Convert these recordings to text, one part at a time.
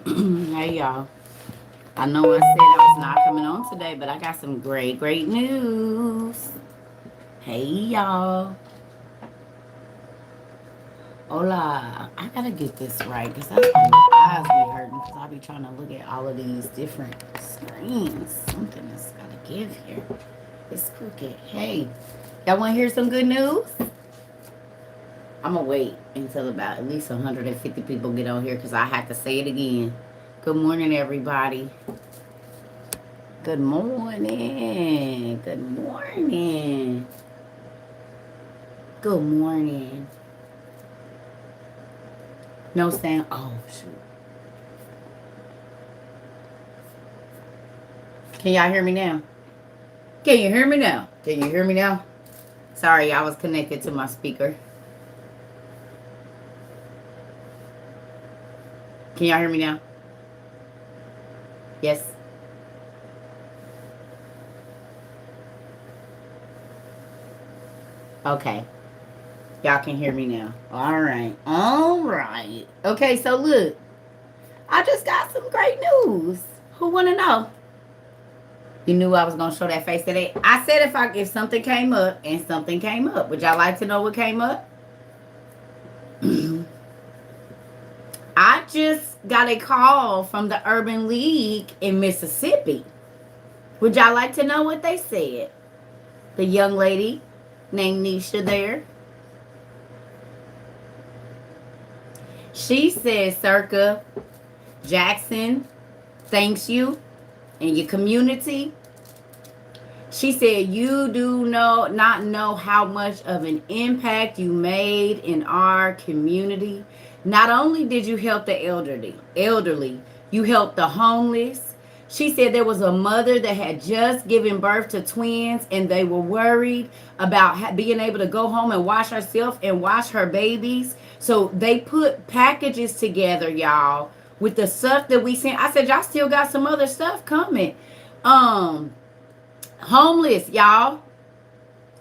Hey y'all. I know I said I was not coming on today, but I got some great news. Hey y'all. Hola. I gotta get this right because that's why my eyes be hurting because I be trying to look at all of these different screens. Something has gotta give here. It's crooked. Hey, y'all wanna hear some good news? I'm gonna wait until about at least 150 people get on here because I have to say it again. Good morning, everybody. Good morning. Good morning. Good morning. No sound. Oh, shoot. Can y'all hear me now? Can you hear me now? Can you hear me now? Sorry, I was connected to my speaker. Can y'all hear me now? Yes. Okay. Y'all can hear me now. All right. All right. Okay, so look. I just got some great news. Who want to know? You knew I was gonna show that face today. I said if something came up and something came up, would y'all like to know what came up? I just got a call from the Urban League in Mississippi. Would y'all like to know what they said? The young lady named Nisha there. She said, Circa, Jackson thanks you and your community. She said, you do not know how much of an impact you made in our community. Not only did you help the elderly, you helped the homeless. She said there was a mother that had just given birth to twins and they were worried about being able to go home and wash herself and wash her babies. So they put packages together, y'all, with the stuff that we sent. I said, y'all still got some other stuff coming. Homeless, y'all.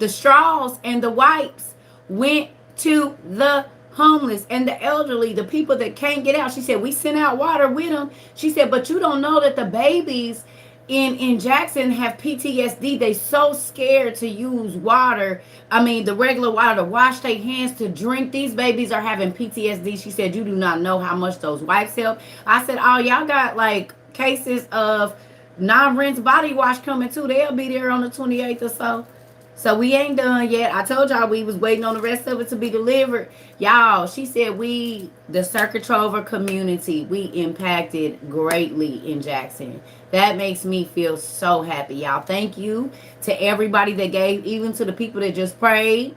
The straws and the wipes went to the homeless and the elderly, the people that can't get out. She said, we sent out water with them. She said, but you don't know that the babies in Jackson have PTSD. They so scared to use water. I mean, the regular water to wash their hands, to drink. These babies are having PTSD. She said, you do not know how much those wipes help. I said, oh, y'all got like cases of non-rinse body wash coming too. They'll be there on the 28th or so. So we ain't done yet. I told y'all we was waiting on the rest of it to be delivered. Y'all, she said the Circuit Trover community, we impacted greatly in Jackson. That makes me feel so happy, y'all. Thank you to everybody that gave, even to the people that just prayed.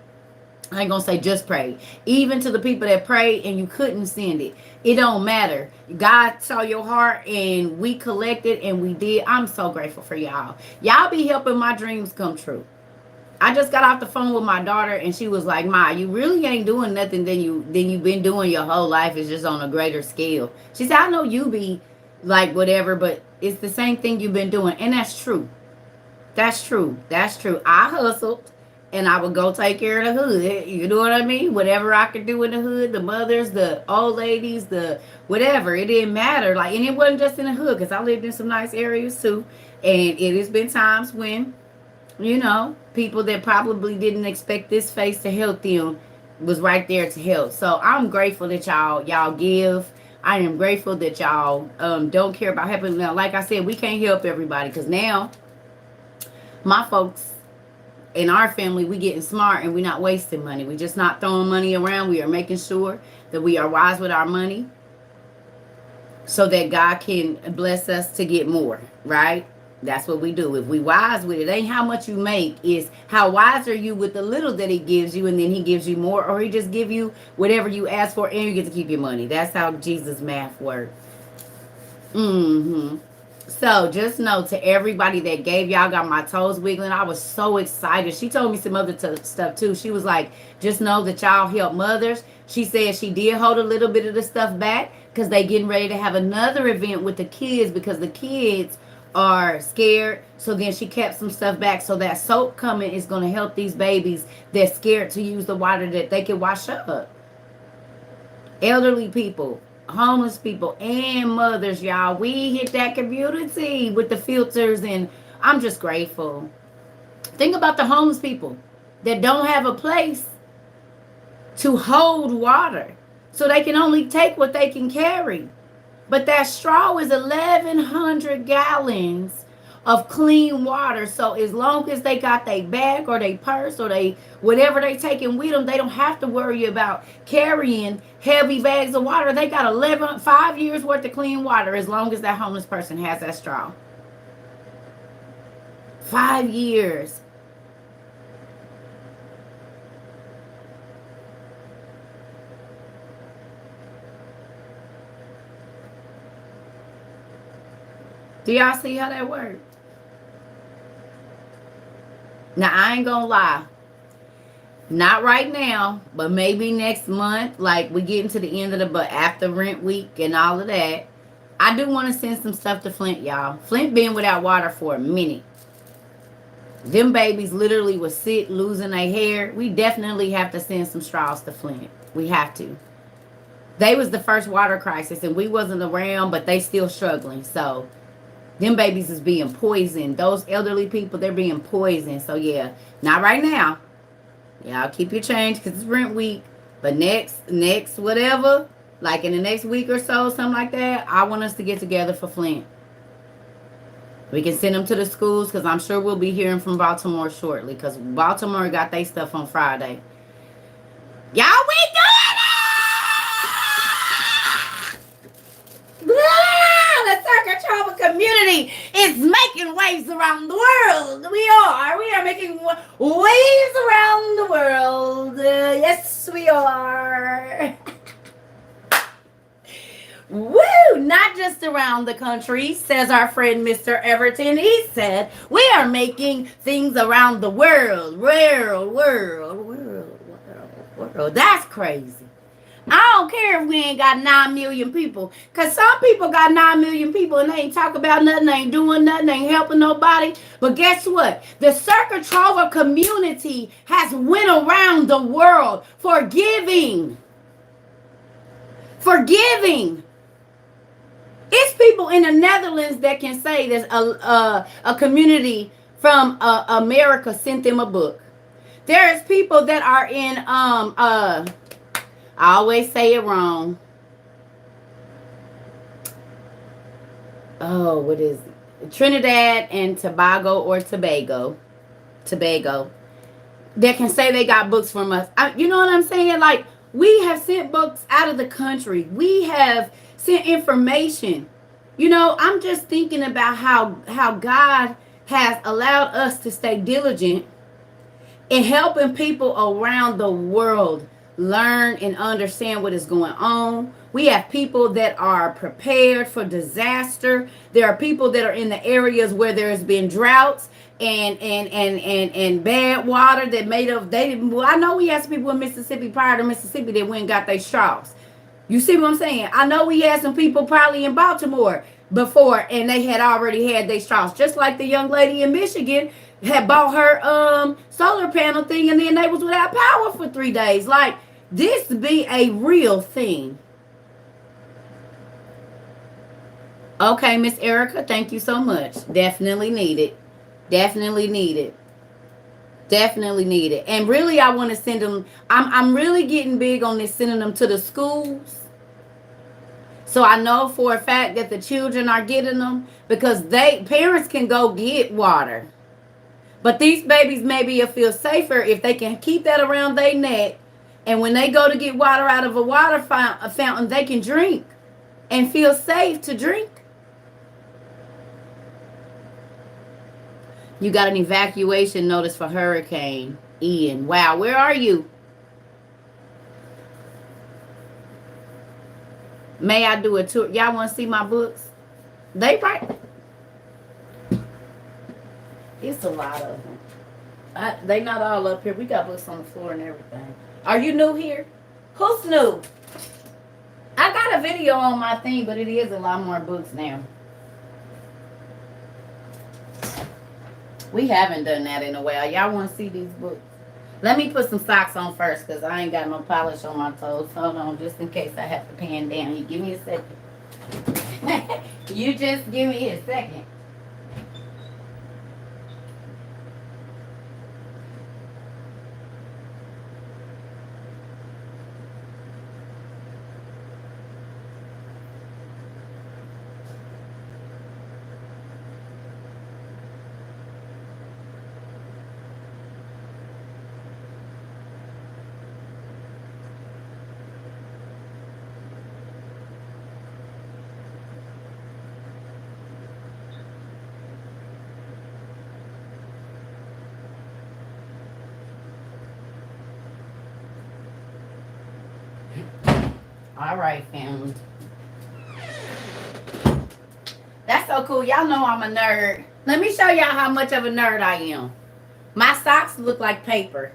I ain't gonna say just pray. Even to the people that prayed and you couldn't send it. It don't matter. God saw your heart and we collected and we did. I'm so grateful for y'all. Y'all be helping my dreams come true. I just got off the phone with my daughter and she was like, Ma, you really ain't doing nothing than you've been doing your whole life. It's just on a greater scale. She said, I know you be like whatever, but it's the same thing you've been doing. And that's true. That's true. That's true. I hustled and I would go take care of the hood. You know what I mean? Whatever I could do in the hood, the mothers, the old ladies, the whatever. It didn't matter. Like, and it wasn't just in the hood because I lived in some nice areas too. And it has been times when, people that probably didn't expect this face to help them was right there to help. So I'm grateful that y'all give. I am grateful that y'all don't care about helping. Now, like I said, we can't help everybody because now my folks in our family, we getting smart and we're not wasting money. We're just not throwing money around. We are making sure that we are wise with our money so that God can bless us to get more, right? That's what we do. If we wise with it, ain't how much you make, is how wise are you with the little that he gives you, and then he gives you more, or he just give you whatever you ask for and you get to keep your money. That's how Jesus math works. So just know, to everybody that gave, y'all got my toes wiggling. I was so excited. She told me some other stuff too. She was like, just know that y'all help mothers. She said she did hold a little bit of the stuff back because they getting ready to have another event with the kids because the kids are scared. So then she kept some stuff back. So that soap coming is going to help these babies that's scared to use the water that they can wash up. Elderly people, homeless people and mothers, y'all. We hit that community with the filters, and I'm just grateful. Think about the homeless people that don't have a place to hold water, so they can only take what they can carry. But that straw is 1,100 gallons of clean water. So as long as they got their bag or their purse or they whatever they taking with them, they don't have to worry about carrying heavy bags of water. They got 5 years worth of clean water as long as that homeless person has that straw. 5 years. Do y'all see how that works? Now, I ain't gonna lie. Not right now, but maybe next month, like we get into the end of but after rent week and all of that, I do want to send some stuff to Flint, y'all. Flint been without water for a minute. Them babies literally was sick, losing their hair. We definitely have to send some straws to Flint. We have to. They was the first water crisis, and we wasn't around, but they still struggling. So them babies is being poisoned. Those elderly people, they're being poisoned. So yeah, not right now. Y'all keep your change because it's rent week. But next whatever, like in the next week or so, something like that, I want us to get together for Flint. We can send them to the schools because I'm sure we'll be hearing from Baltimore shortly because Baltimore got their stuff on Friday. Y'all, we doing it! The Circle Trauma community is making waves around the world. We are making waves around the world. Yes, we are. Woo! Not just around the country, says our friend Mr. Everton. He said, we are making things around the world. World. That's crazy. I don't care if we ain't got 9 million people. Because some people got 9 million people and they ain't talk about nothing, they ain't doing nothing, they ain't helping nobody. But guess what? The Circle Trauma community has went around the world forgiving. It's people in the Netherlands that can say there's a community from America sent them a book. There's people that are in I always say it wrong. Oh, what is it? Trinidad and Tobago or Tobago. That can say they got books from us. You know what I'm saying? Like, we have sent books out of the country. We have sent information. You know, I'm just thinking about how God has allowed us to stay diligent in helping people around the world learn and understand what is going on. We have people that are prepared for disaster. There are people that are in the areas where there's been droughts and bad water that made of I know we had some people in Mississippi prior to Mississippi that went and got their straws. You see what I'm saying? I know we had some people probably in Baltimore before and they had already had their straws. Just like the young lady in Michigan had bought her solar panel thing and then they was without power for 3 days. Like, this be a real thing. Okay, Miss Erica, thank you so much. Definitely need it. And really, I want to send them. I'm really getting big on this, sending them to the schools. So I know for a fact that the children are getting them because parents can go get water. But these babies maybe will feel safer if they can keep that around their neck. And when they go to get water out of a water fountain, they can drink and feel safe to drink. You got an evacuation notice for Hurricane Ian. Wow, where are you? May I do a tour? Y'all want to see my books? They right. It's a lot of them. They not all up here. We got books on the floor and everything. Are you new here? Who's new? I got a video on my thing, but it is a lot more books now. We haven't done that in a while. Y'all want to see these books? Let me put some socks on first because I ain't got no polish on my toes. Hold on, just in case I have to pan down. You give me a second. You just give me a second. All right, family. That's so cool. Y'all know I'm a nerd. Let me show y'all how much of a nerd I am. My socks look like paper.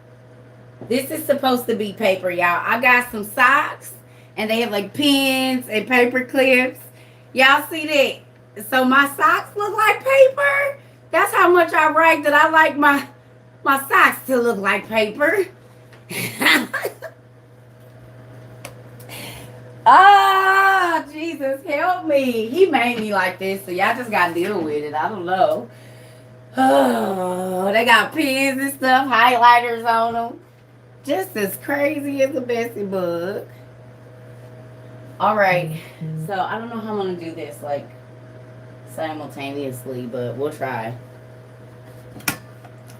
This is supposed to be paper, y'all. I got some socks, and they have like pins and paper clips. Y'all see that? So my socks look like paper. That's how much I brag that I like my socks to look like paper. Ah, Jesus, help me. He made me like this, so y'all just gotta deal with it. I don't know. Oh, they got pins and stuff, highlighters on them. Just as crazy as a Bessie bug. All right, so I don't know how I'm gonna do this like simultaneously, but we'll try.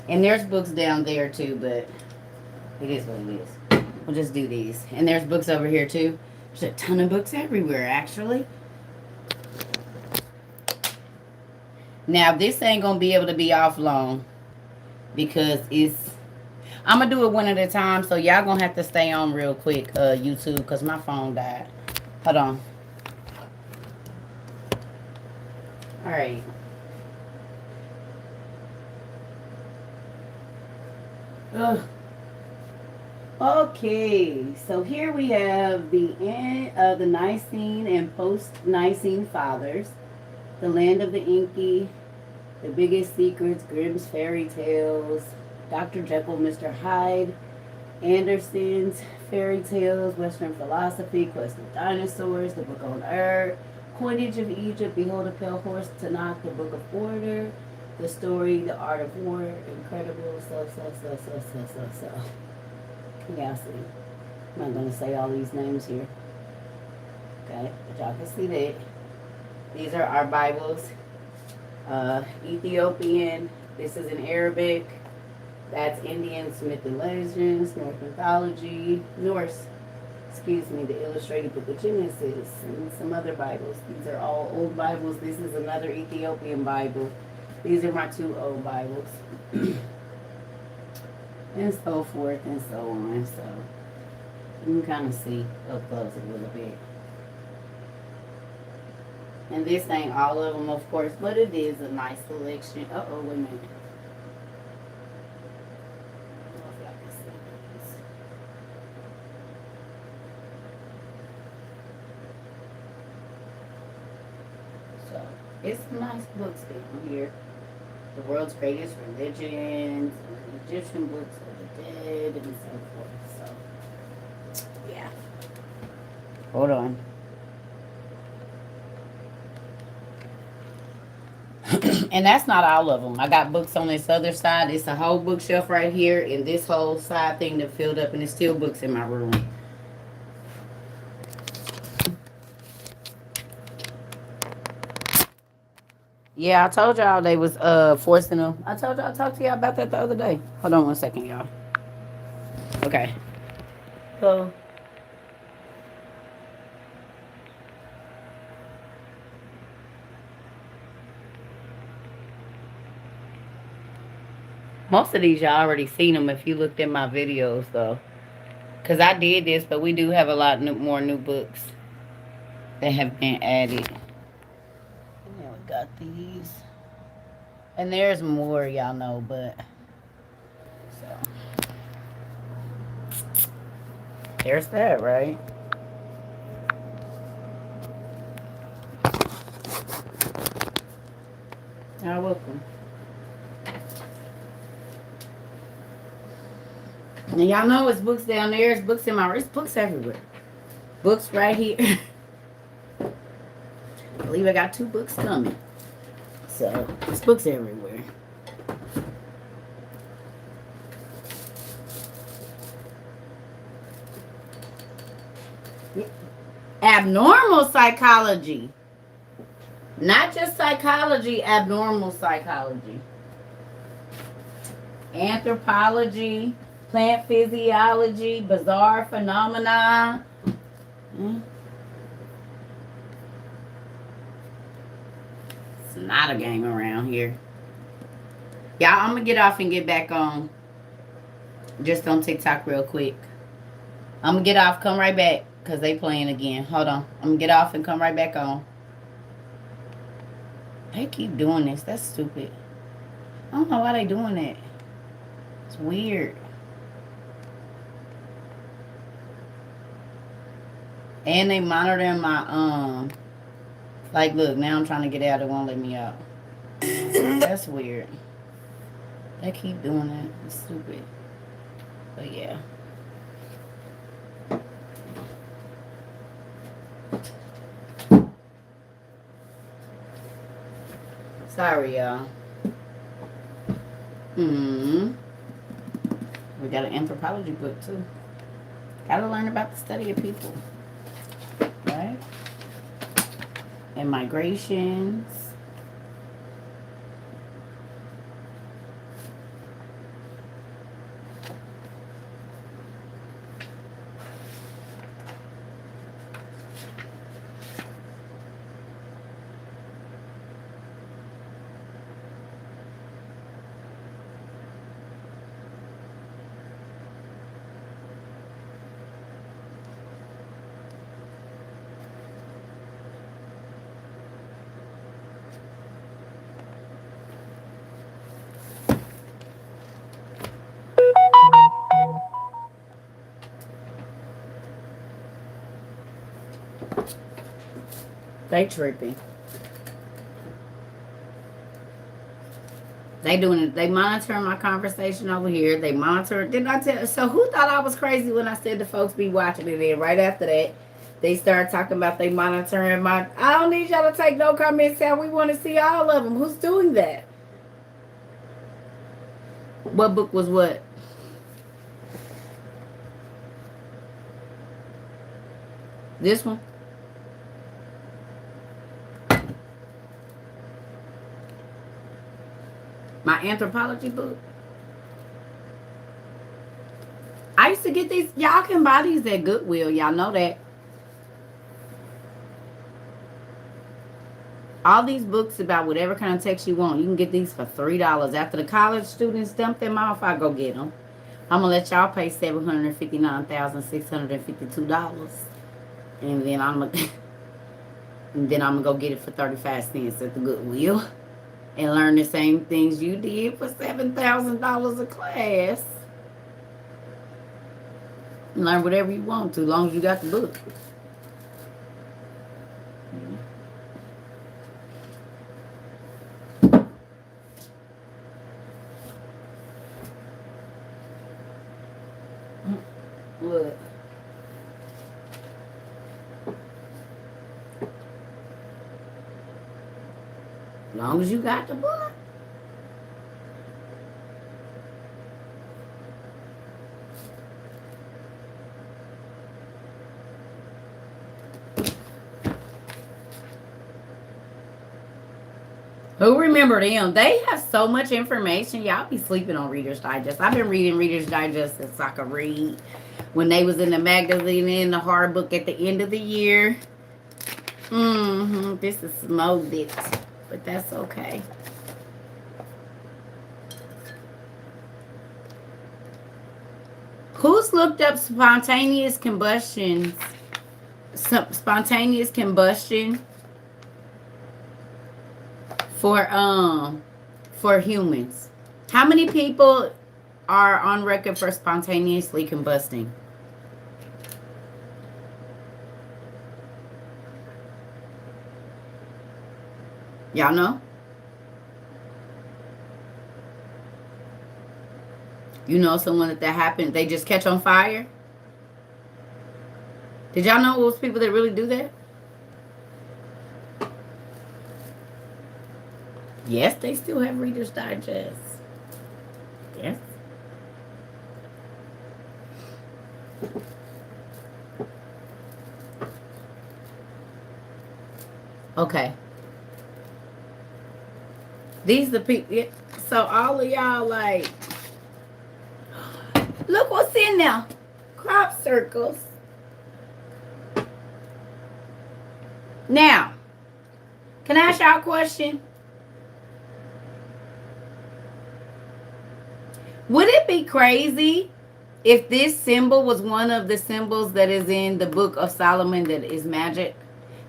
And there's books down there too, but it is what it is. We'll just do these. And there's books over here too. There's a ton of books everywhere, actually. Now, this ain't going to be able to be off long because it's... I'm going to do it one at a time, so y'all going to have to stay on real quick, YouTube, because my phone died. Hold on. All right. Ugh. Okay, so here we have the end of the Nicene and post-Nicene fathers, the land of the Inky, the biggest secrets, Grimm's fairy tales, Dr. Jekyll, Mr. Hyde, Anderson's fairy tales, Western philosophy, quest of dinosaurs, the book on Earth, coinage of Egypt, behold a pale horse, Tanakh, the book of order, the story, the art of war, incredible, so. Yeah, see. I'm not going to say all these names here. Okay, but y'all can see that. These are our Bibles. Ethiopian. This is in Arabic. That's Indian, Smith and Legends, Norse mythology, Norse. Excuse me, the illustrated book of Genesis, and some other Bibles. These are all old Bibles. This is another Ethiopian Bible. These are my two old Bibles. And so forth and so on. So you can kind of see up close a little bit. And this ain't all of them, of course, but it is a nice selection. Uh-oh, wait a minute. I don't know if y'all can see this. So it's some nice books down here. The world's greatest religions, Egyptian books of the dead, and so forth. So, yeah. Hold on. And that's not all of them. I got books on this other side. It's a whole bookshelf right here, and this whole side thing that filled up, and there's still books in my room. Yeah, I told y'all they was forcing them. I told y'all I talked to y'all about that the other day. Hold on one second, y'all. Okay. So most of these y'all already seen them if you looked at my videos though. Cause I did this, but we do have a lot more new books that have been added. And then we got these. And there's more, y'all know, but so there's that, right? You're welcome. And y'all know it's books down there. It's books in my. It's books everywhere. Books right here. I believe I got 2 books coming. So it's books everywhere. Abnormal psychology. Not just psychology, abnormal psychology. Anthropology, plant physiology, bizarre phenomena. It's not a game around here. Y'all, I'm going to get off and get back on. Just on TikTok real quick. I'm going to get off, come right back. Because they playing again. Hold on. I'm going to get off and come right back on. They keep doing this. That's stupid. I don't know why they doing that. It's weird. And they monitoring my, like, look, now I'm trying to get out. It won't let me out. That's weird. They keep doing that. It's stupid. But, yeah. Sorry, y'all. We got an anthropology book, too. Gotta learn about the study of people. Right? And migrations. They tripping. They doing it. They monitoring my conversation over here. They monitor. Didn't I tell? So who thought I was crazy when I said the folks be watching it? And right after that, they start talking about they monitoring my. I don't need y'all to take no comments out. We want to see all of them. Who's doing that? What book was what? This one? My anthropology book. I used to get these. Y'all can buy these at Goodwill. Y'all know that. All these books about whatever kind of text you want, you can get these for $3. After the college students dump them off, I go get them. I'm going to let y'all pay $759,652. And then I'm going to go get it for 35 cents at the Goodwill. And learn the same things you did for $7,000 a class. Learn whatever you want to, as long as you got the book. What? As long as you got the book. Who remember them? They have so much information. Y'all be sleeping on Reader's Digest. I've been reading Reader's Digest since I could read. When they was in the magazine and the hard book at the end of the year. This is smoked it. But that's okay. Who's looked up spontaneous combustion? Spontaneous combustion for humans. How many people are on record for spontaneously combusting? Y'all know? You know someone that happened, they just catch on fire? Did y'all know those people that really do that? Yes, they still have Reader's Digest. Yes. Okay. These the people. So all of y'all like, look what's in there. Crop circles. Now, can I ask y'all a question? Would it be crazy if this symbol was one of the symbols that is in the book of Solomon that is magic?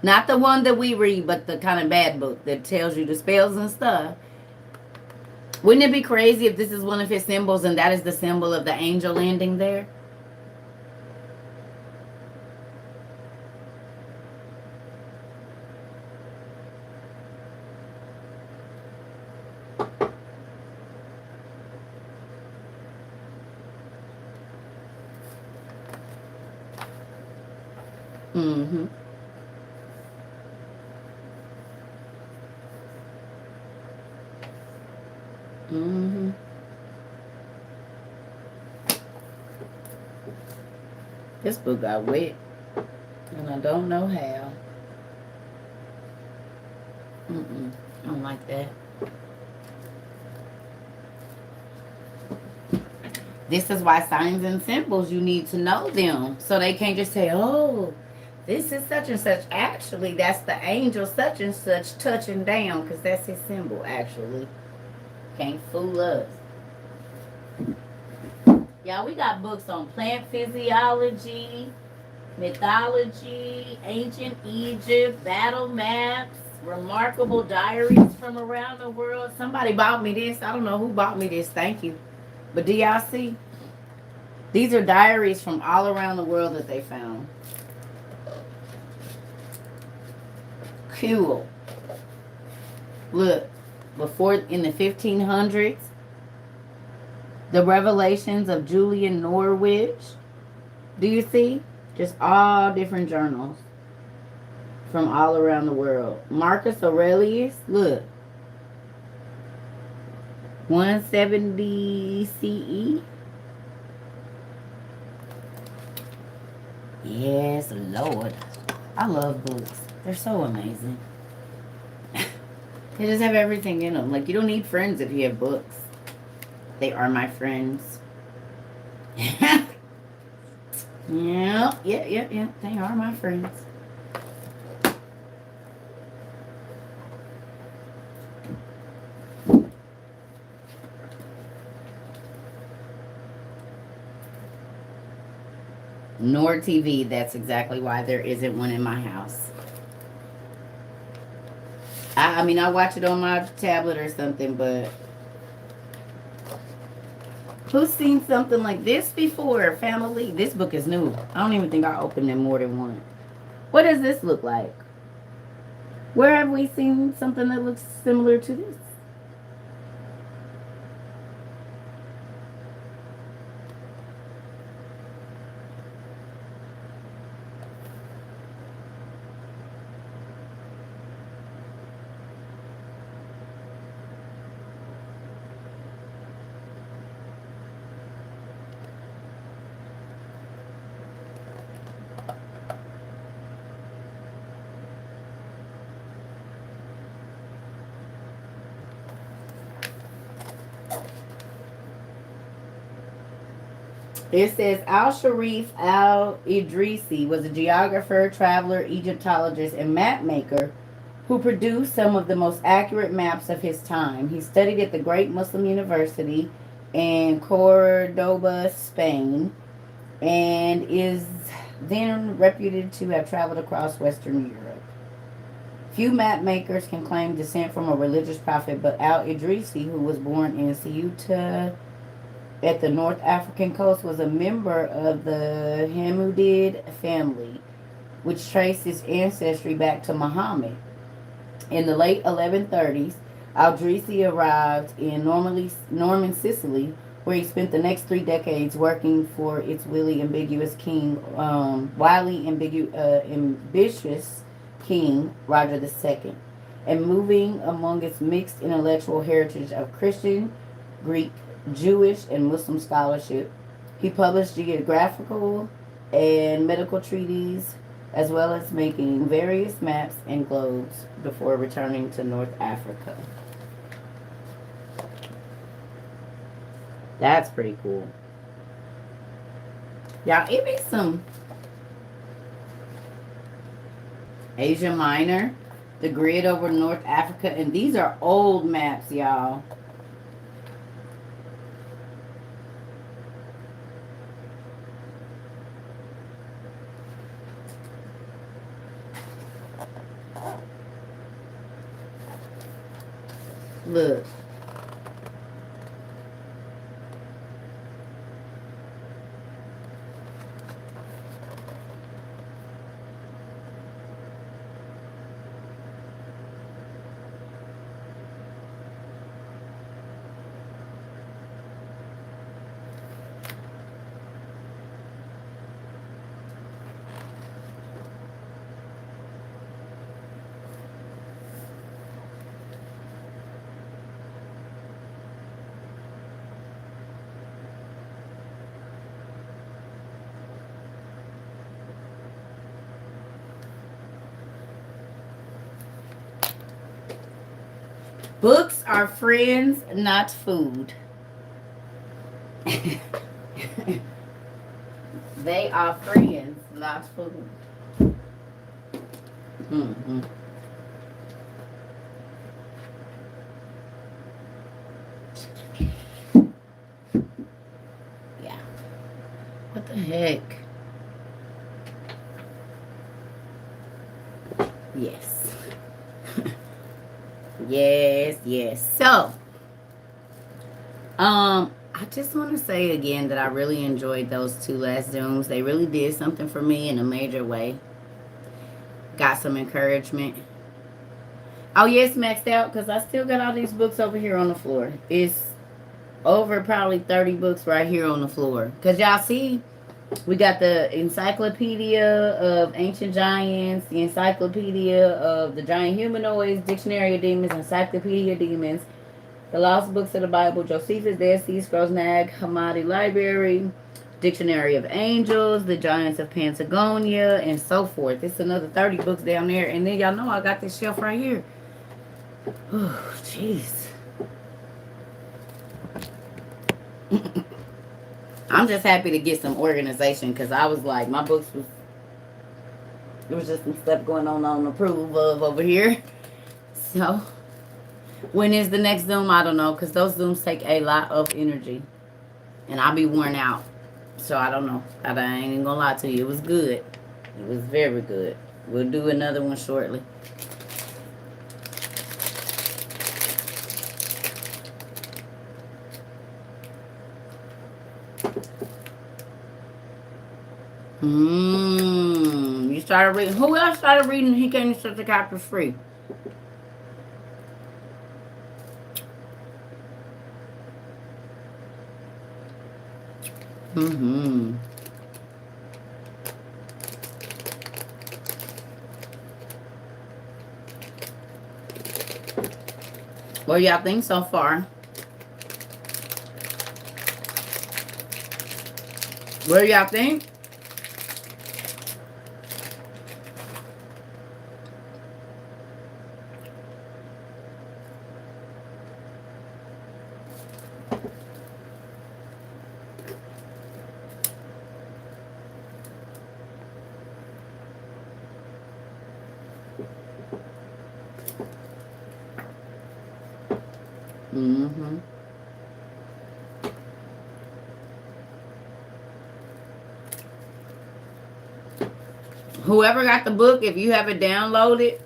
Not the one that we read, but the kind of bad book that tells you the spells and stuff. Wouldn't it be crazy if this is one of his symbols and that is the symbol of the angel landing there? Mm-hmm. Mm-hmm. This book got wet, and I don't know how. I don't like that. This is why signs and symbols, you need to know them. So they can't just say, oh, this is such and such. Actually, that's the angel such and such touching down, because that's his symbol, actually. Can't fool us. Y'all, we got books on plant physiology, mythology, ancient Egypt, battle maps, remarkable diaries from around the world. Somebody bought me this. I don't know who bought me this. Thank you. But do y'all see? These are diaries from all around the world that they found. Cool. Look, before in the 1500s, the revelations of Julian Norwich. Do you see? Just all different journals from all around the world. Marcus Aurelius, look. 170 CE. Yes, Lord. I love books. They're so amazing. They just have everything in them. Like, you don't need friends if you have books. They are my friends. Yeah. They are my friends. Nor TV. That's exactly why there isn't one in my house. I mean, I watch it on my tablet or something, but who's seen something like this before, family? This book is new. I don't even think I opened it more than once. What does this look like? Where have we seen something that looks similar to this? It says Al-Sharif al-Idrisi was a geographer, traveler, Egyptologist, and map maker who produced some of the most accurate maps of his time. He studied at the Great Muslim University in Cordoba, Spain, and is then reputed to have traveled across Western Europe. Few map makers can claim descent from a religious prophet, but Al-Idrisi, who was born in Ceuta at the North African coast, was a member of the Hamudid family, which traced its ancestry back to Muhammad. In the late 1130s, Al-Idrisi arrived in Norman Sicily where he spent the next 3 decades working for its ambitious king, Roger II, and moving among its mixed intellectual heritage of Christian, Greek, Jewish, and Muslim scholarship. He published geographical and medical treatises, as well as making various maps and globes before returning to North Africa. That's pretty cool. Y'all, it be some Asia Minor, the grid over North Africa, and these are old maps, y'all. Look. Books are friends, not food. They are friends, not food. Mm-hmm. Yeah. What the heck? Yes. Yes. So, I just want to say again that I really enjoyed those 2 last Zooms. They really did something for me in a major way. Got some encouragement. Oh, yes, maxed out, because I still got all these books over here on the floor. It's over probably 30 books right here on the floor. Because y'all see, we got the Encyclopedia of Ancient Giants, the Encyclopedia of the Giant Humanoids, Dictionary of Demons, Encyclopedia of Demons, the Lost Books of the Bible, Josephus, Dead Sea Scrolls, Nag Hammadi Library, Dictionary of Angels, the Giants of Patagonia, and so forth. It's another 30 books down there. And then y'all know I got this shelf right here. Oh, jeez. I'm just happy to get some organization because I was like, my books was, there was just some stuff going on I don't approve of over here. So, when is the next Zoom? I don't know, because those Zooms take a lot of energy. And I'll be worn out. So, I don't know. I ain't even gonna lie to you. It was good. It was very good. We'll do another one shortly. You started reading. Who else started reading He Came to Set the Captives Free? What do y'all think so far? What do y'all think? Whoever got the book, if you have it downloaded,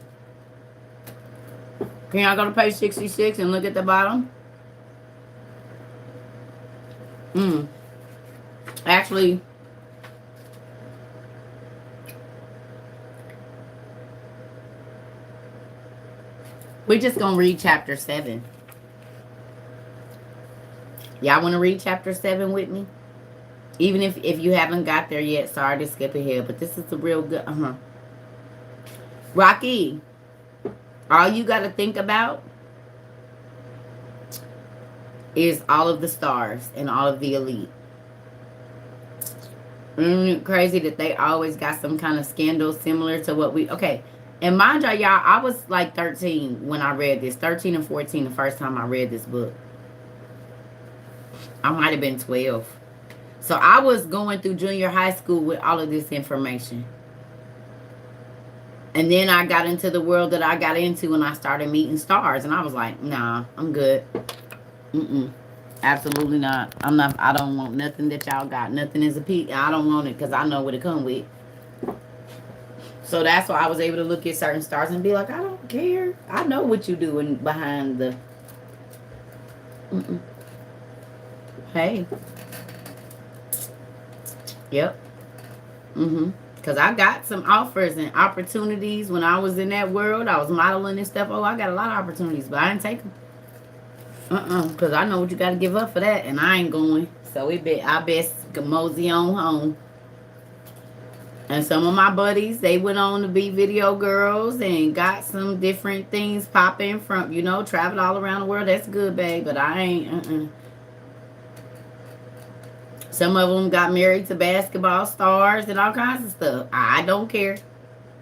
can y'all go to page 66 and look at the bottom? Actually, we just gonna read chapter 7. Y'all want to read chapter 7 with me? Even if you haven't got there yet, sorry to skip ahead, but this is the real good. Rocky, all you got to think about is all of the stars and all of the elite. Isn't it crazy that they always got some kind of scandal similar to what we... Okay, and mind y'all, I was like 13 when I read this. 13 and 14 the first time I read this book. I might have been 12. So I was going through junior high school with all of this information. And then I got into the world that I got into and I started meeting stars. And I was like, nah, I'm good. Absolutely not. I don't want nothing that y'all got. Nothing is a peak. I don't want it because I know what it come with. So that's why I was able to look at certain stars and be like, I don't care. I know what you doing behind the... Hey. Yep. Because I got some offers and opportunities when I was in that world. I was modeling and stuff. Oh, I got a lot of opportunities, but I didn't take them. Because I know what you got to give up for that, and I ain't going. So I best mosey on home. And some of my buddies, they went on to be video girls and got some different things popping from, traveled all around the world. That's good, babe, but I ain't, Some of them got married to basketball stars and all kinds of stuff. I don't care.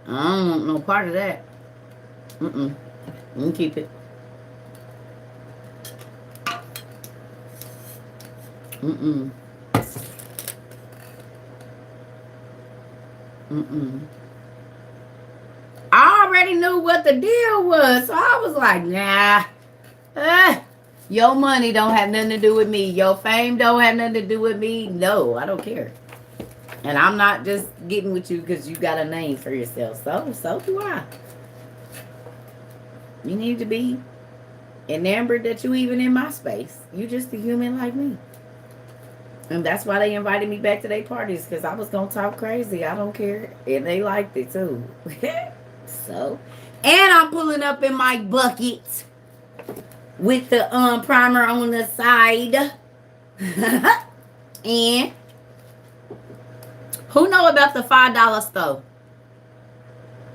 I don't want no part of that. You can keep it. I already knew what the deal was, so I was like, nah. Your money don't have nothing to do with me. Your fame don't have nothing to do with me. No, I don't care. And I'm not just getting with you because you got a name for yourself. So do I. You need to be enamored that you even in my space. You just a human like me. And that's why they invited me back to their parties, because I was going to talk crazy. I don't care. And they liked it too. So, and I'm pulling up in my bucket with the primer on the side. And who know about the $5 stove?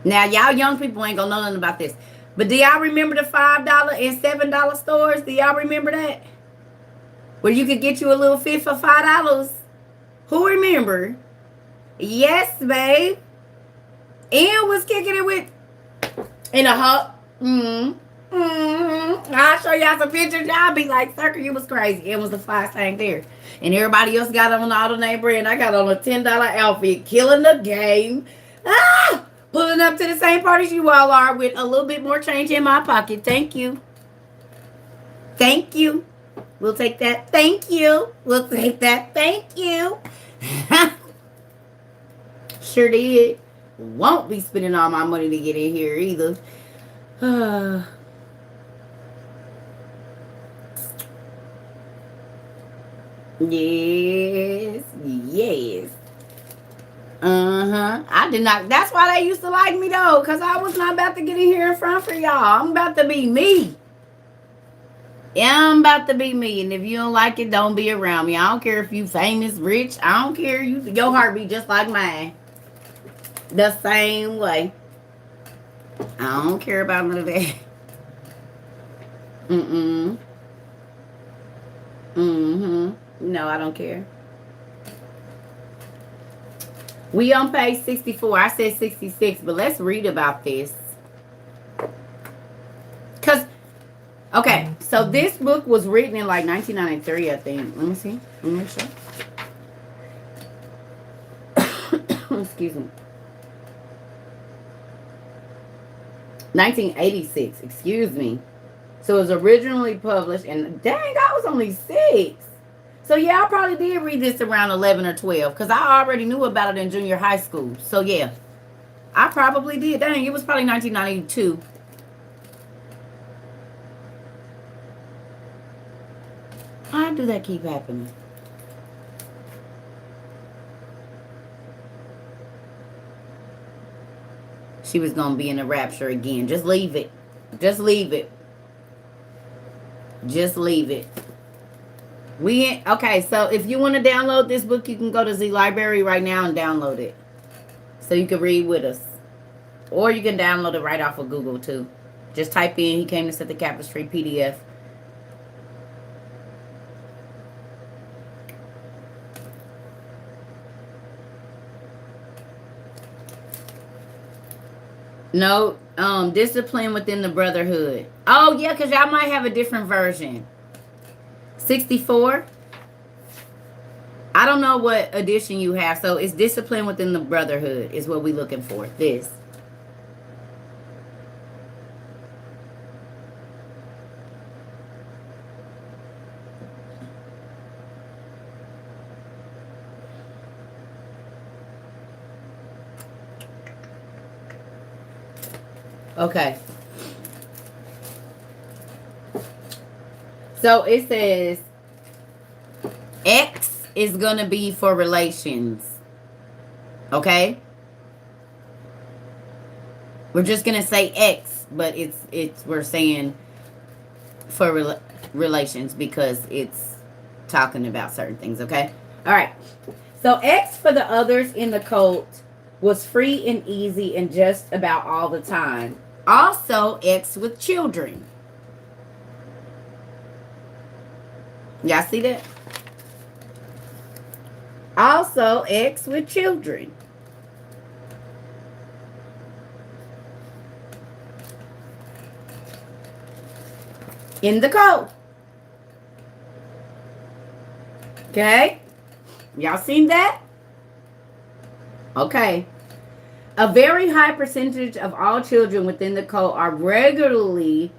Now, y'all young people ain't going to know nothing about this. But do y'all remember the $5 and $7 stores? Do y'all remember that? Where you could get you a little fit for $5. Who remember? Yes, babe. And was kicking it with in a hut. I'll show y'all some pictures. Y'all be like, Circle, you was crazy. It was the fly thing there. And everybody else got on all the name brand. I got on a $10 outfit, killing the game. Pulling up to the same parties you all are with a little bit more change in my pocket. Thank you. Thank you. We'll take that. Thank you. We'll take that. Thank you. Sure did. Won't be spending all my money to get in here either. Yes. Yes. I did not. That's why they used to like me though. Because I was not about to get in here in front for y'all. I'm about to be me. Yeah, I'm about to be me, and if you don't like it, don't be around me. I don't care if you famous, rich. I don't care. Your heart be just like mine. The same way. I don't care about none of that. No, I don't care. We on page 64. I said 66, but let's read about this. Because... Okay, so this book was written in like 1993, I think. Let me see. Let me make sure. Excuse me. 1986, excuse me. So it was originally published, and dang, I was only 6. So yeah, I probably did read this around 11 or 12, because I already knew about it in junior high school. So yeah, I probably did. Dang, it was probably 1992. Why do that keep happening? She was going to be in a rapture again. Just leave it. Just leave it. Just leave it. Okay, so if you want to download this book, you can go to Z Library right now and download it. So you can read with us. Or you can download it right off of Google too. Just type in "He Came to Set the Captives Free" PDF. No, discipline within the brotherhood. Oh yeah, because y'all might have a different version. 64. I don't know what edition you have, so it's discipline within the brotherhood is what we're looking for. This. Okay. So it says X is going to be for relations. Okay? We're just going to say X, but we're saying for relations because it's talking about certain things, okay? All right. So X for the others in the cult was free and easy and just about all the time. Also X with children. Y'all see that? Also X with children. In the code. Okay? Y'all seen that? Okay. A very high percentage of all children within the code are regularly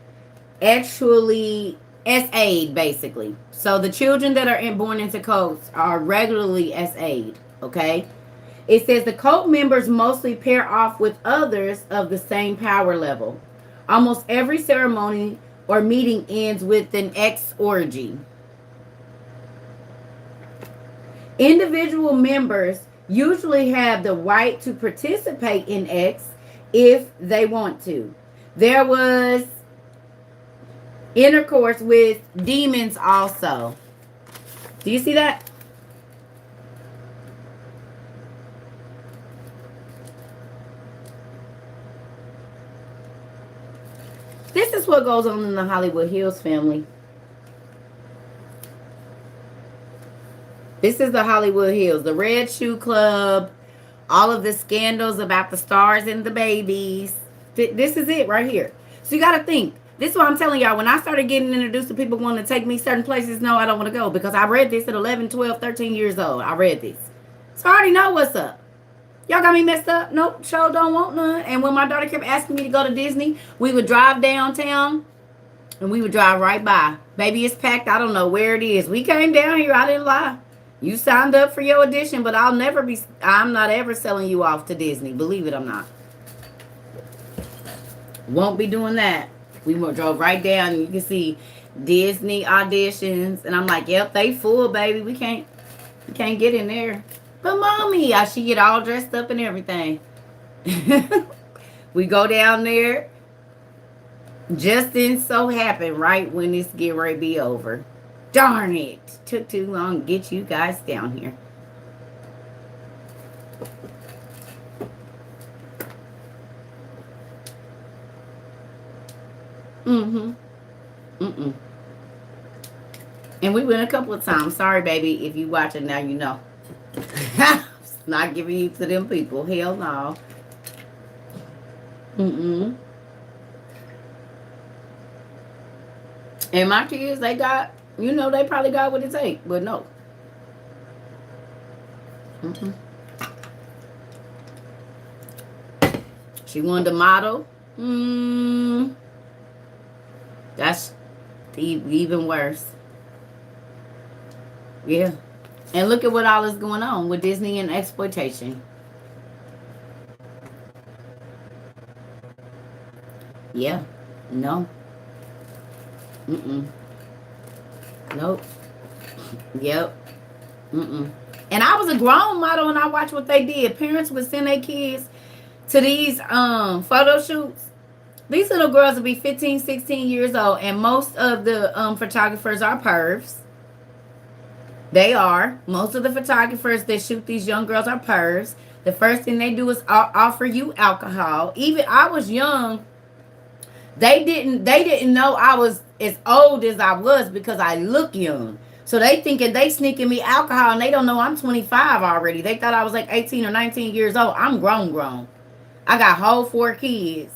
actually SA'd, basically. So the children that are born into cults are regularly SA'd. Okay? It says the cult members mostly pair off with others of the same power level. Almost every ceremony or meeting ends with an X orgy. Individual members usually have the right to participate in X if they want to. There was intercourse with demons also. Do you see that? This is what goes on in the Hollywood Hills family. This is the Hollywood Hills, the Red Shoe Club, all of the scandals about the stars and the babies. This is it right here. So you got to think. This is what I'm telling y'all. When I started getting introduced to people wanting to take me certain places, no, I don't want to go. Because I read this at 11, 12, 13 years old. I read this. So I already know what's up. Y'all got me messed up? Nope, sure don't want none. And when my daughter kept asking me to go to Disney, we would drive downtown and we would drive right by. Baby, it's packed. I don't know where it is. We came down here. I didn't lie. You signed up for your audition, but I'm not ever selling you off to Disney. Believe it or not. Won't be doing that. We drove right down and you can see Disney auditions. And I'm like, yep, they full, baby. We can't get in there. But mommy, she get all dressed up and everything. We go down there. Just didn't so happen right when this get ready to be over. Darn it. Took too long to get you guys down here. And we went a couple of times. Sorry, baby. If you watching now, you know. Not giving you to them people. Hell no. And my kids, they got, they probably got what it takes, but no. She wanted to model. That's even worse. Yeah. And look at what all is going on with Disney and exploitation. Yeah. No. Nope. Yep. And I was a grown model and I watched what they did. Parents would send their kids to these photo shoots. These little girls will be 15, 16 years old, and most of the photographers are pervs. They are. Most of the photographers that shoot these young girls are pervs. The first thing they do is offer you alcohol. Even I was young, they didn't know I was as old as I was because I look young. So they thinking they sneaking me alcohol and they don't know I'm 25 already. They thought I was like 18 or 19 years old. I'm grown. I got whole 4 kids.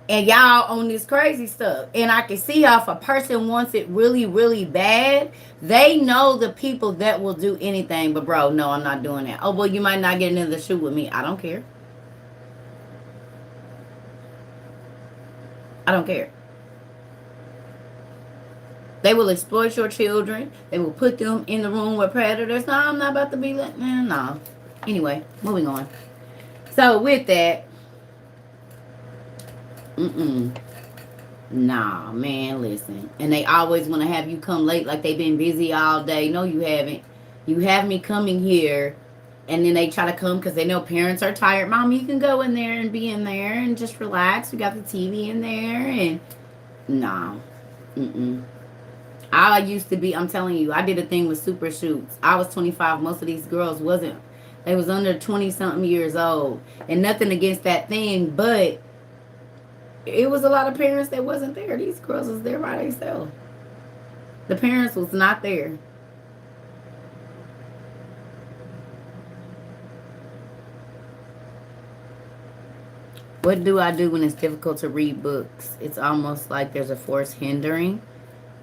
And y'all on this crazy stuff. And I can see how if a person wants it really, really bad, they know the people that will do anything. But bro, no, I'm not doing that. Oh, well, you might not get into the shoot with me. I don't care. I don't care. They will exploit your children. They will put them in the room with predators. No, I'm not about to be like, no. Anyway, moving on. So with that, nah, man, listen. And they always want to have you come late like they've been busy all day. No, you haven't. You have me coming here, and then they try to come because they know parents are tired. Mom, you can go in there and be in there and just relax. We got the TV in there, and nah. I used to be, I'm telling you, I did a thing with super shoots. I was 25. Most of these girls wasn't. They was under 20-something years old. And nothing against that thing, but it was a lot of parents that wasn't there. These girls was there by themselves. The parents was not there. What do I do when it's difficult to read books? It's almost like there's a force hindering.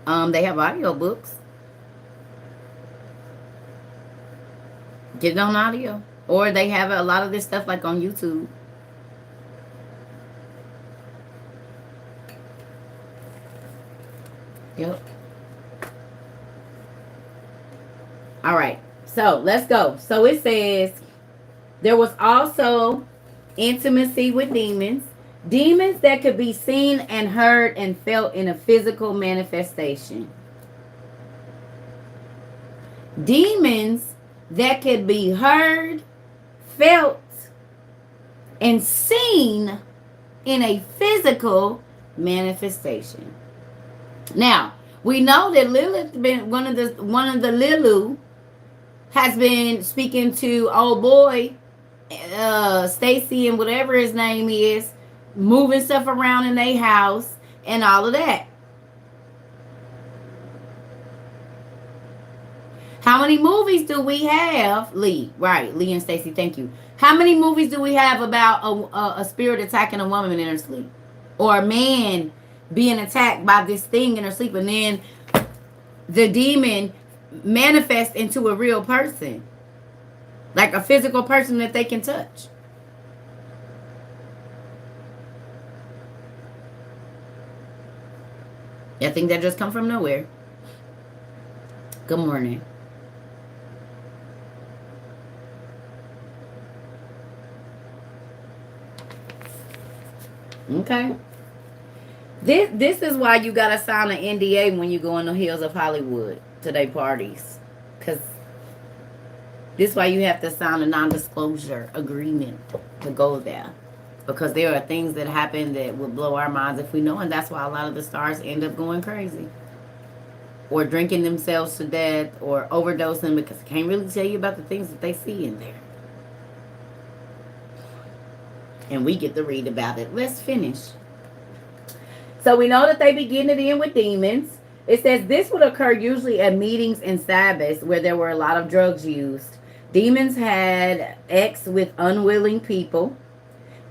They have audio books. Get it on audio. Or they have a lot of this stuff like on YouTube. Yep. All right. So let's go. So it says there was also intimacy with demons. Demons that could be seen and heard and felt in a physical manifestation. Demons that could be heard, felt, and seen in a physical manifestation. Now, we know that Lilith been one of the Lilu has been speaking to old boy Stacy and whatever his name is, moving stuff around in their house and all of that. How many movies do we have, Lee? Right, Lee and Stacy, thank you. How many movies do we have about a spirit attacking a woman in her sleep? Or a man being attacked by this thing in her sleep, and then the demon manifests into a real person. Like a physical person that they can touch. I think that just come from nowhere. Good morning. Okay. This is why you gotta sign an NDA when you go in the hills of Hollywood to their parties. Because this is why you have to sign a non-disclosure agreement to go there. Because there are things that happen that will blow our minds if we know. And that's why a lot of the stars end up going crazy. Or drinking themselves to death. Or overdosing because I can't really tell you about the things that they see in there. And we get to read about it. Let's finish. So we know that they begin it in with demons. It says this would occur usually at meetings and Sabbaths where there were a lot of drugs used. Demons had X with unwilling people.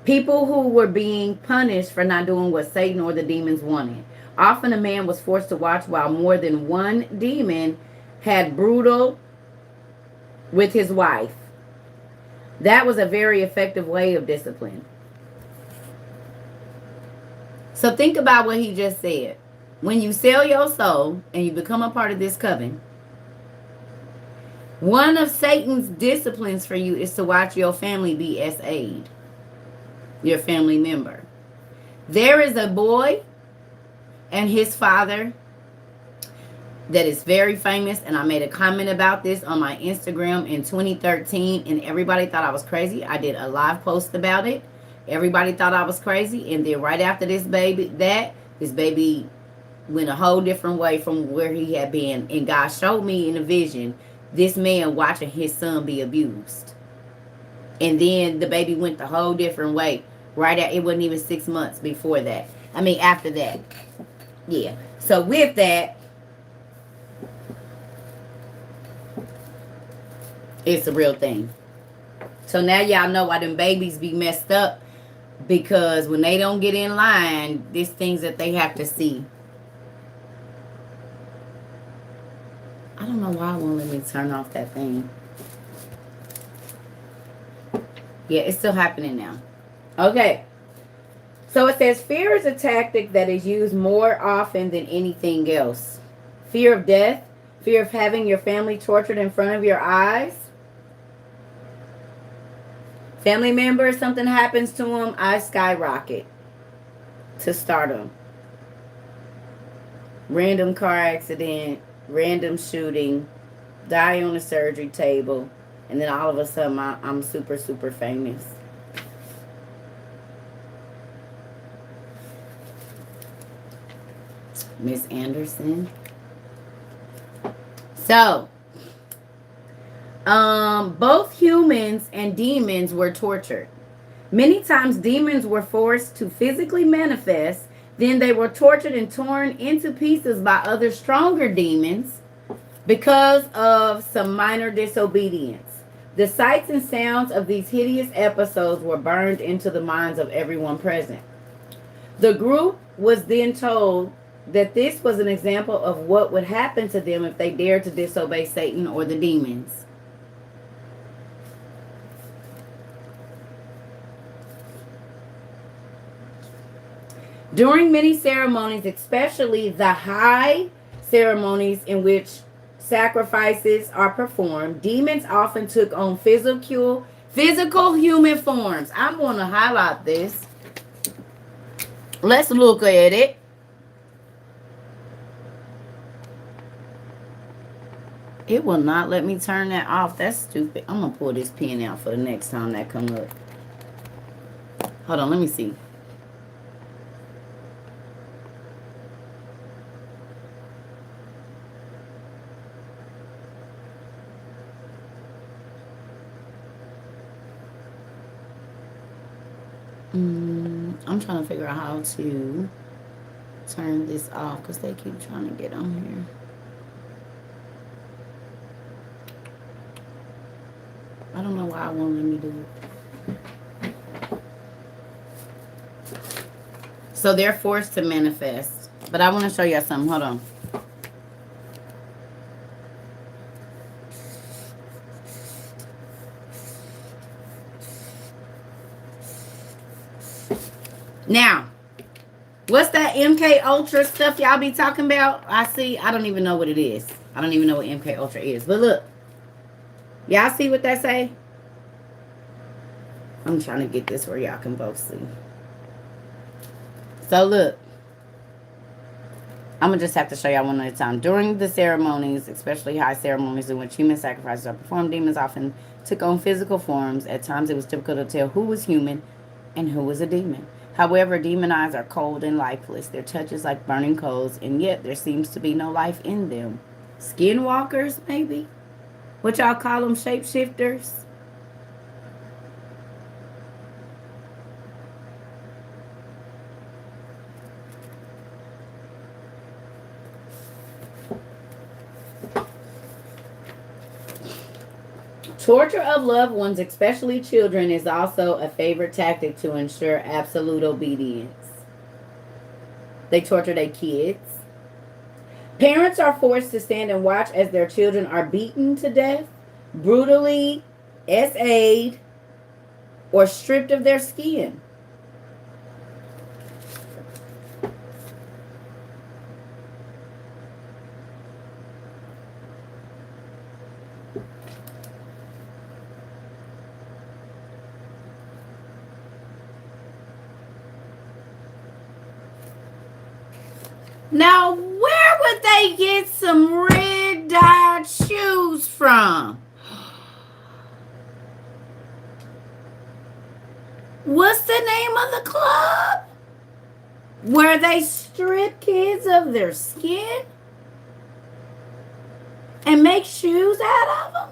People who were being punished for not doing what Satan or the demons wanted. Often a man was forced to watch while more than one demon had brutal with his wife. That was a very effective way of discipline. So think about what he just said. When you sell your soul and you become a part of this coven, one of Satan's disciplines for you is to watch your family be SA'd. Your family member. There is a boy and his father that is very famous, and I made a comment about this on my Instagram in 2013, and everybody thought I was crazy. I did a live post about it. Everybody thought I was crazy, and then right after this baby went a whole different way from where he had been, and God showed me in a vision this man watching his son be abused. And then the baby went the whole different way. Right at, it wasn't even 6 months before that. I mean, after that. Yeah. So with that, it's a real thing. So now y'all know why them babies be messed up. Because when they don't get in line, there's things that they have to see. I don't know why it won't let me turn off that thing. Yeah, it's still happening now. Okay. So it says fear is a tactic that is used more often than anything else. Fear of death, fear of having your family tortured in front of your eyes. Family member, something happens to them, eyes skyrocket to stardom. Random car accident, random shooting, die on a surgery table, and then all of a sudden I'm super, super famous. Miss Anderson. So, both humans and demons were tortured. Many times demons were forced to physically manifest, then they were tortured and torn into pieces by other stronger demons because of some minor disobedience. The sights and sounds of these hideous episodes were burned into the minds of everyone present. The group was then told that this was an example of what would happen to them if they dared to disobey Satan or the demons. During many ceremonies, especially the high ceremonies in which sacrifices are performed, demons often took on physical human forms. I'm going to highlight this. Let's look at it. It will not let me turn that off. That's stupid. I'm going to pull this pen out for the next time that comes up. Hold on, let me see. I'm trying to figure out how to turn this off because they keep trying to get on here. I don't know why it won't let me do it. So they're forced to manifest. But I want to show you something. Hold on. Now, what's that MK Ultra stuff y'all be talking about? I don't even know what it is. I don't even know what MK Ultra is. But look. Y'all see what that say? I'm trying to get this where y'all can both see. So look. I'm going to just have to show y'all one at a time. During the ceremonies, especially high ceremonies in which human sacrifices are performed, demons often took on physical forms. At times it was difficult to tell who was human and who was a demon. However, demon eyes are cold and lifeless. Their touch is like burning coals, and yet there seems to be no life in them. Skinwalkers, maybe? What y'all call them, shapeshifters? Torture of loved ones, especially children, is also a favorite tactic to ensure absolute obedience. They torture their kids. Parents are forced to stand and watch as their children are beaten to death, brutally SA'd, or stripped of their skin. Now, where would they get some red dyed shoes from? What's the name of the club? Where they strip kids of their skin? and make shoes out of them?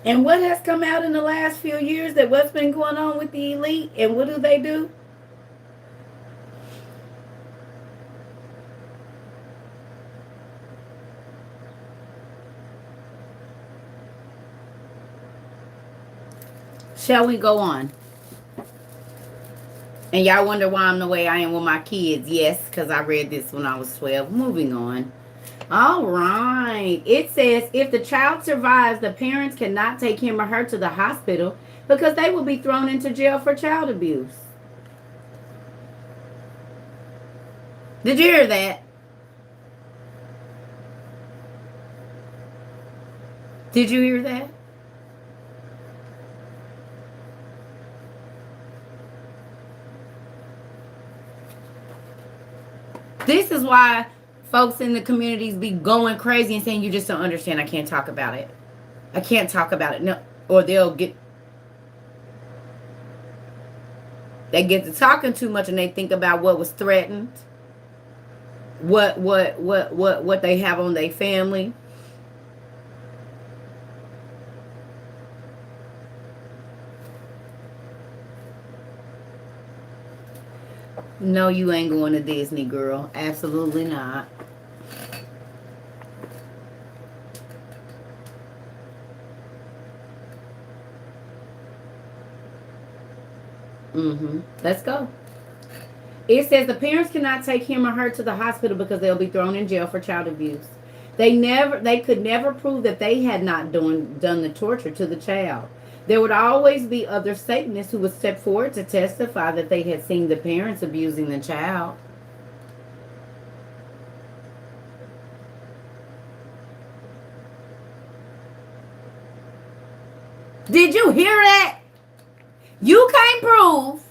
And what has come out in the last few years, that what's been going on with the elite, and what do? Shall we go on? And y'all wonder why I'm the way I am with my kids. Yes, because I read this when I was 12. Moving on. All right. It says, if the child survives, the parents cannot take him or her to the hospital because they will be thrown into jail for child abuse. Did you hear that? Did you hear that? This is why folks in the communities be going crazy and saying, you just don't understand. I can't talk about it. I can't talk about it. No, or they get to talking too much and they think about what was threatened, what they have on their family. No, you ain't going to Disney, girl. Absolutely not. Let's go. It says the parents cannot take him or her to the hospital because they'll be thrown in jail for child abuse. They could never prove that they had not done the torture to the child. There would always be other Satanists who would step forward to testify that they had seen the parents abusing the child. Did you hear that? You can't prove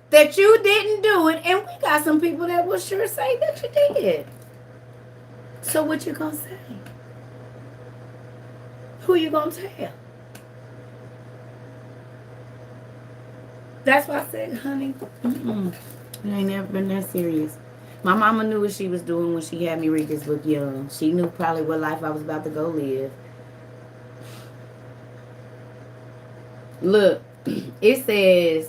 that you didn't do it, and we got some people that will sure say that you did. So what you gonna say? Who you gonna tell? That's why I said, honey, it ain't never been that serious. My mama knew what she was doing when she had me read this book young. She knew probably what life I was about to go live. Look, it says,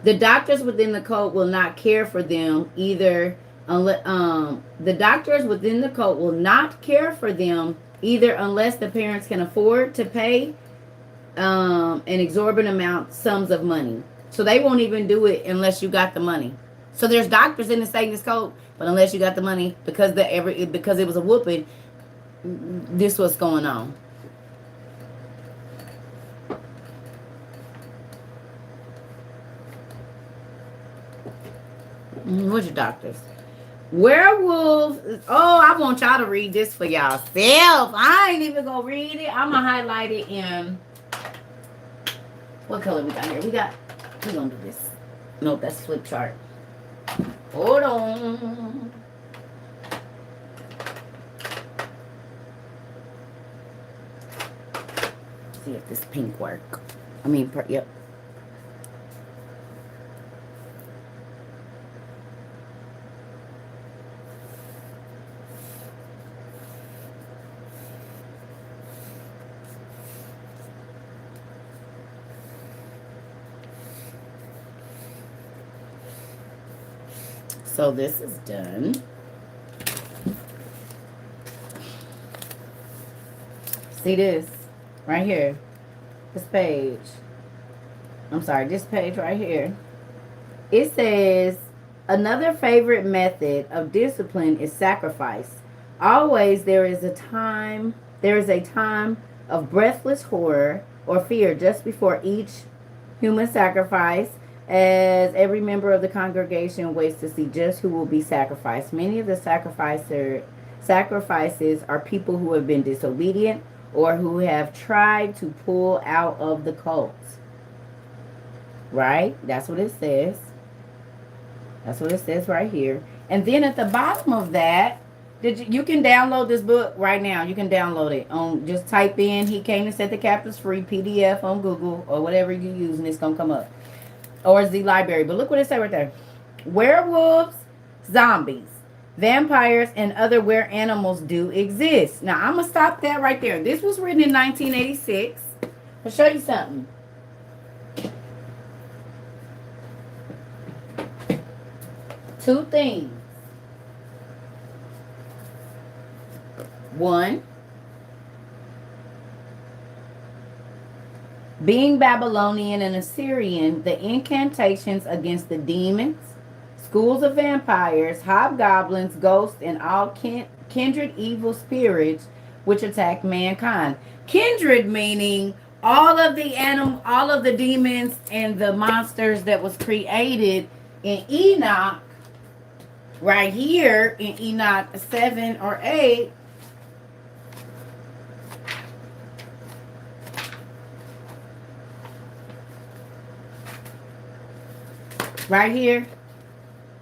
the doctors within the cult will not care for them either. The doctors within the cult will not care for them either unless the parents can afford to pay an exorbitant sums of money. So they won't even do it unless you got the money. So there's doctors in the Satanist cult, but unless you got the money, because it was a whooping, this what's going on. What's your doctors? Werewolves. Oh, I want y'all to read this for yourself. I ain't even gonna read it. I'm gonna highlight it in. What color we got here? We're gonna do this. Nope, that's flip chart. Hold on. See if this pink work. Yep. So this is done. See this right here. This page. This page right here. It says, another favorite method of discipline is sacrifice. Always there is a time of breathless horror or fear just before each human sacrifice. as every member of the congregation waits to see just who will be sacrificed. Many of the sacrifices are people who have been disobedient or who have tried to pull out of the cult. Right? That's what it says. That's what it says right here. And then at the bottom of that, you can download this book right now. You can download it. Just type in "He Came to Set the Captives Free" PDF on Google or whatever you use, and it's gonna come up. Or the library. But look what it says right there: werewolves, zombies, vampires, and other were animals do exist. Now I'm gonna stop that right there. This was written in 1986. I'll show you something. Two things. One, being Babylonian and Assyrian, the incantations against the demons, schools of vampires, hobgoblins, ghosts, and all kindred evil spirits which attack mankind. Kindred meaning all of the demons and the monsters that was created in Enoch, right here in Enoch 7 or 8. Right here,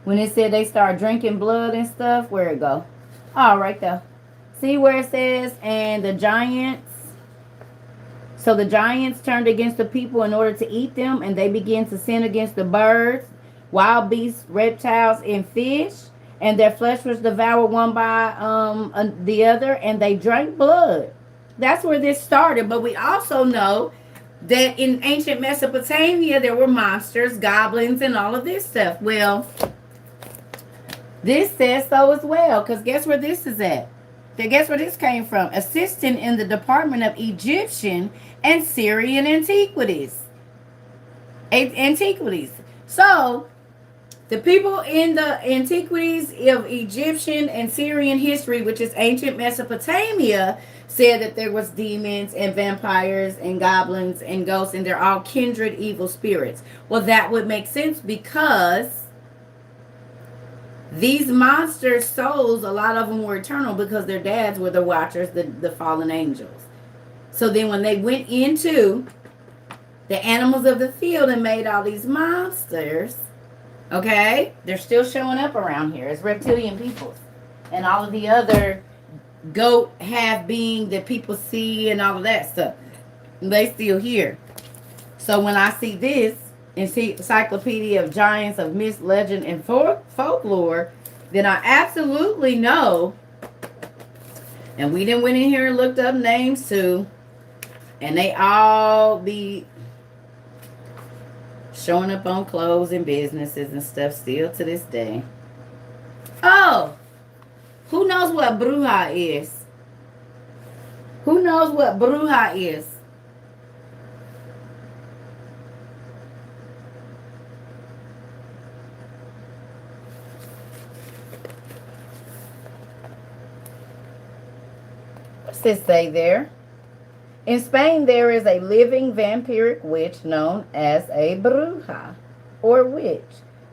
when it said they start drinking blood and stuff, where it go? Oh, right there. See where it says, and the giants. So the giants turned against the people in order to eat them, and they began to sin against the birds, wild beasts, reptiles, and fish. And their flesh was devoured one by the other, and they drank blood. That's where this started. But we also know that in ancient Mesopotamia, there were monsters, goblins, and all of this stuff. Well, this says so as well, because guess where this is at? Guess where this came from? Assistant in the Department of Egyptian and Syrian Antiquities. So, the people in the antiquities of Egyptian and Syrian history, which is ancient Mesopotamia, said that there was demons and vampires and goblins and ghosts, and they're all kindred evil spirits. Well, that would make sense because these monsters' souls, a lot of them were eternal because their dads were the watchers, the fallen angels. So then when they went into the animals of the field and made all these monsters, okay, they're still showing up around here as reptilian peoples. And all of the other goat half being that people see and all of that stuff, they still here. So when I see this Encyclopedia of Giants of Myth, Legend, and Folklore, then I absolutely know, and we done went in here and looked up names too, and they all be showing up on clothes and businesses and stuff still to this day. Oh, who knows what bruja is? Who knows what bruja is? What's this say there? In Spain, there is a living vampiric witch known as a bruja, or witch.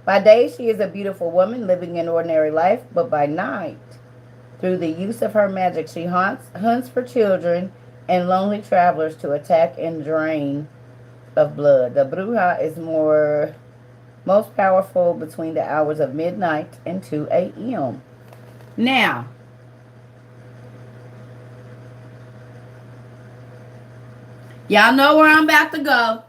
By day, she is a beautiful woman living an ordinary life, but by night, through the use of her magic, she hunts for children and lonely travelers to attack and drain of blood. The bruja is most powerful between the hours of midnight and 2 a.m. Now, y'all know where I'm about to go.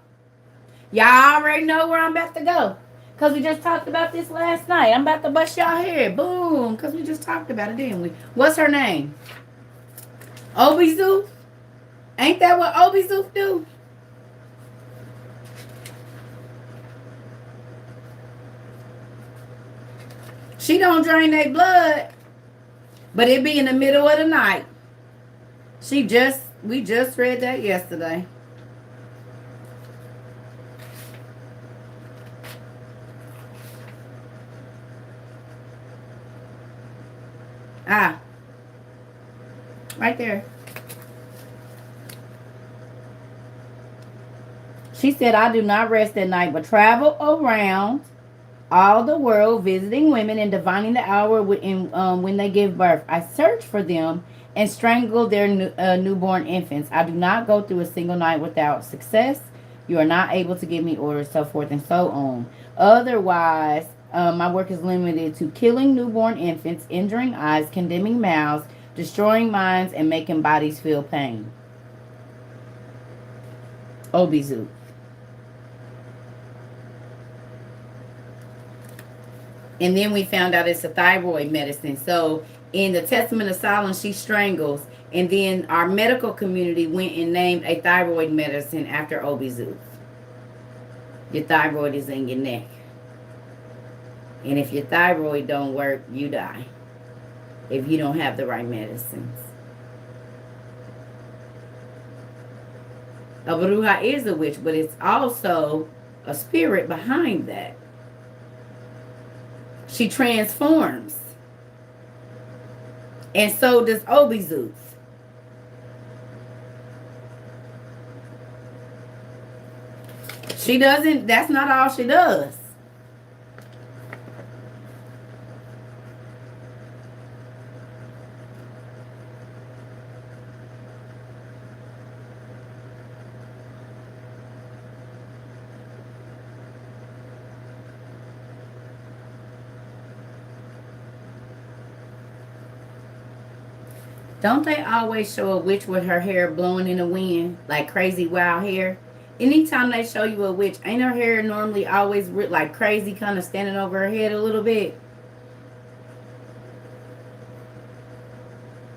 Y'all already know where I'm about to go. Because we just talked about this last night. I'm about to bust y'all head. Boom. Because we just talked about it, didn't we? What's her name? Obizu? Ain't that what Obizu do? She don't drain their blood. But it be in the middle of the night. We just read that yesterday. Right there. She said, I do not rest at night, but travel around all the world, visiting women and divining the hour when they give birth. I search for them and strangle their newborn infants. I do not go through a single night without success. You are not able to give me orders, so forth and so on. Otherwise, my work is limited to killing newborn infants, injuring eyes, condemning mouths, destroying minds, and making bodies feel pain. Obizu. And then we found out it's a thyroid medicine. So in the Testament of Solomon, she strangles. And then our medical community went and named a thyroid medicine after Obizu. Your thyroid is in your neck. And if your thyroid don't work, you die. If you don't have the right medicines. A bruja is a witch, but it's also a spirit behind that. She transforms. And so does Obizu. She doesn't, that's not all she does. Don't they always show a witch with her hair blowing in the wind, like crazy wild hair? Anytime they show you a witch, ain't her hair normally always like crazy, kind of standing over her head a little bit?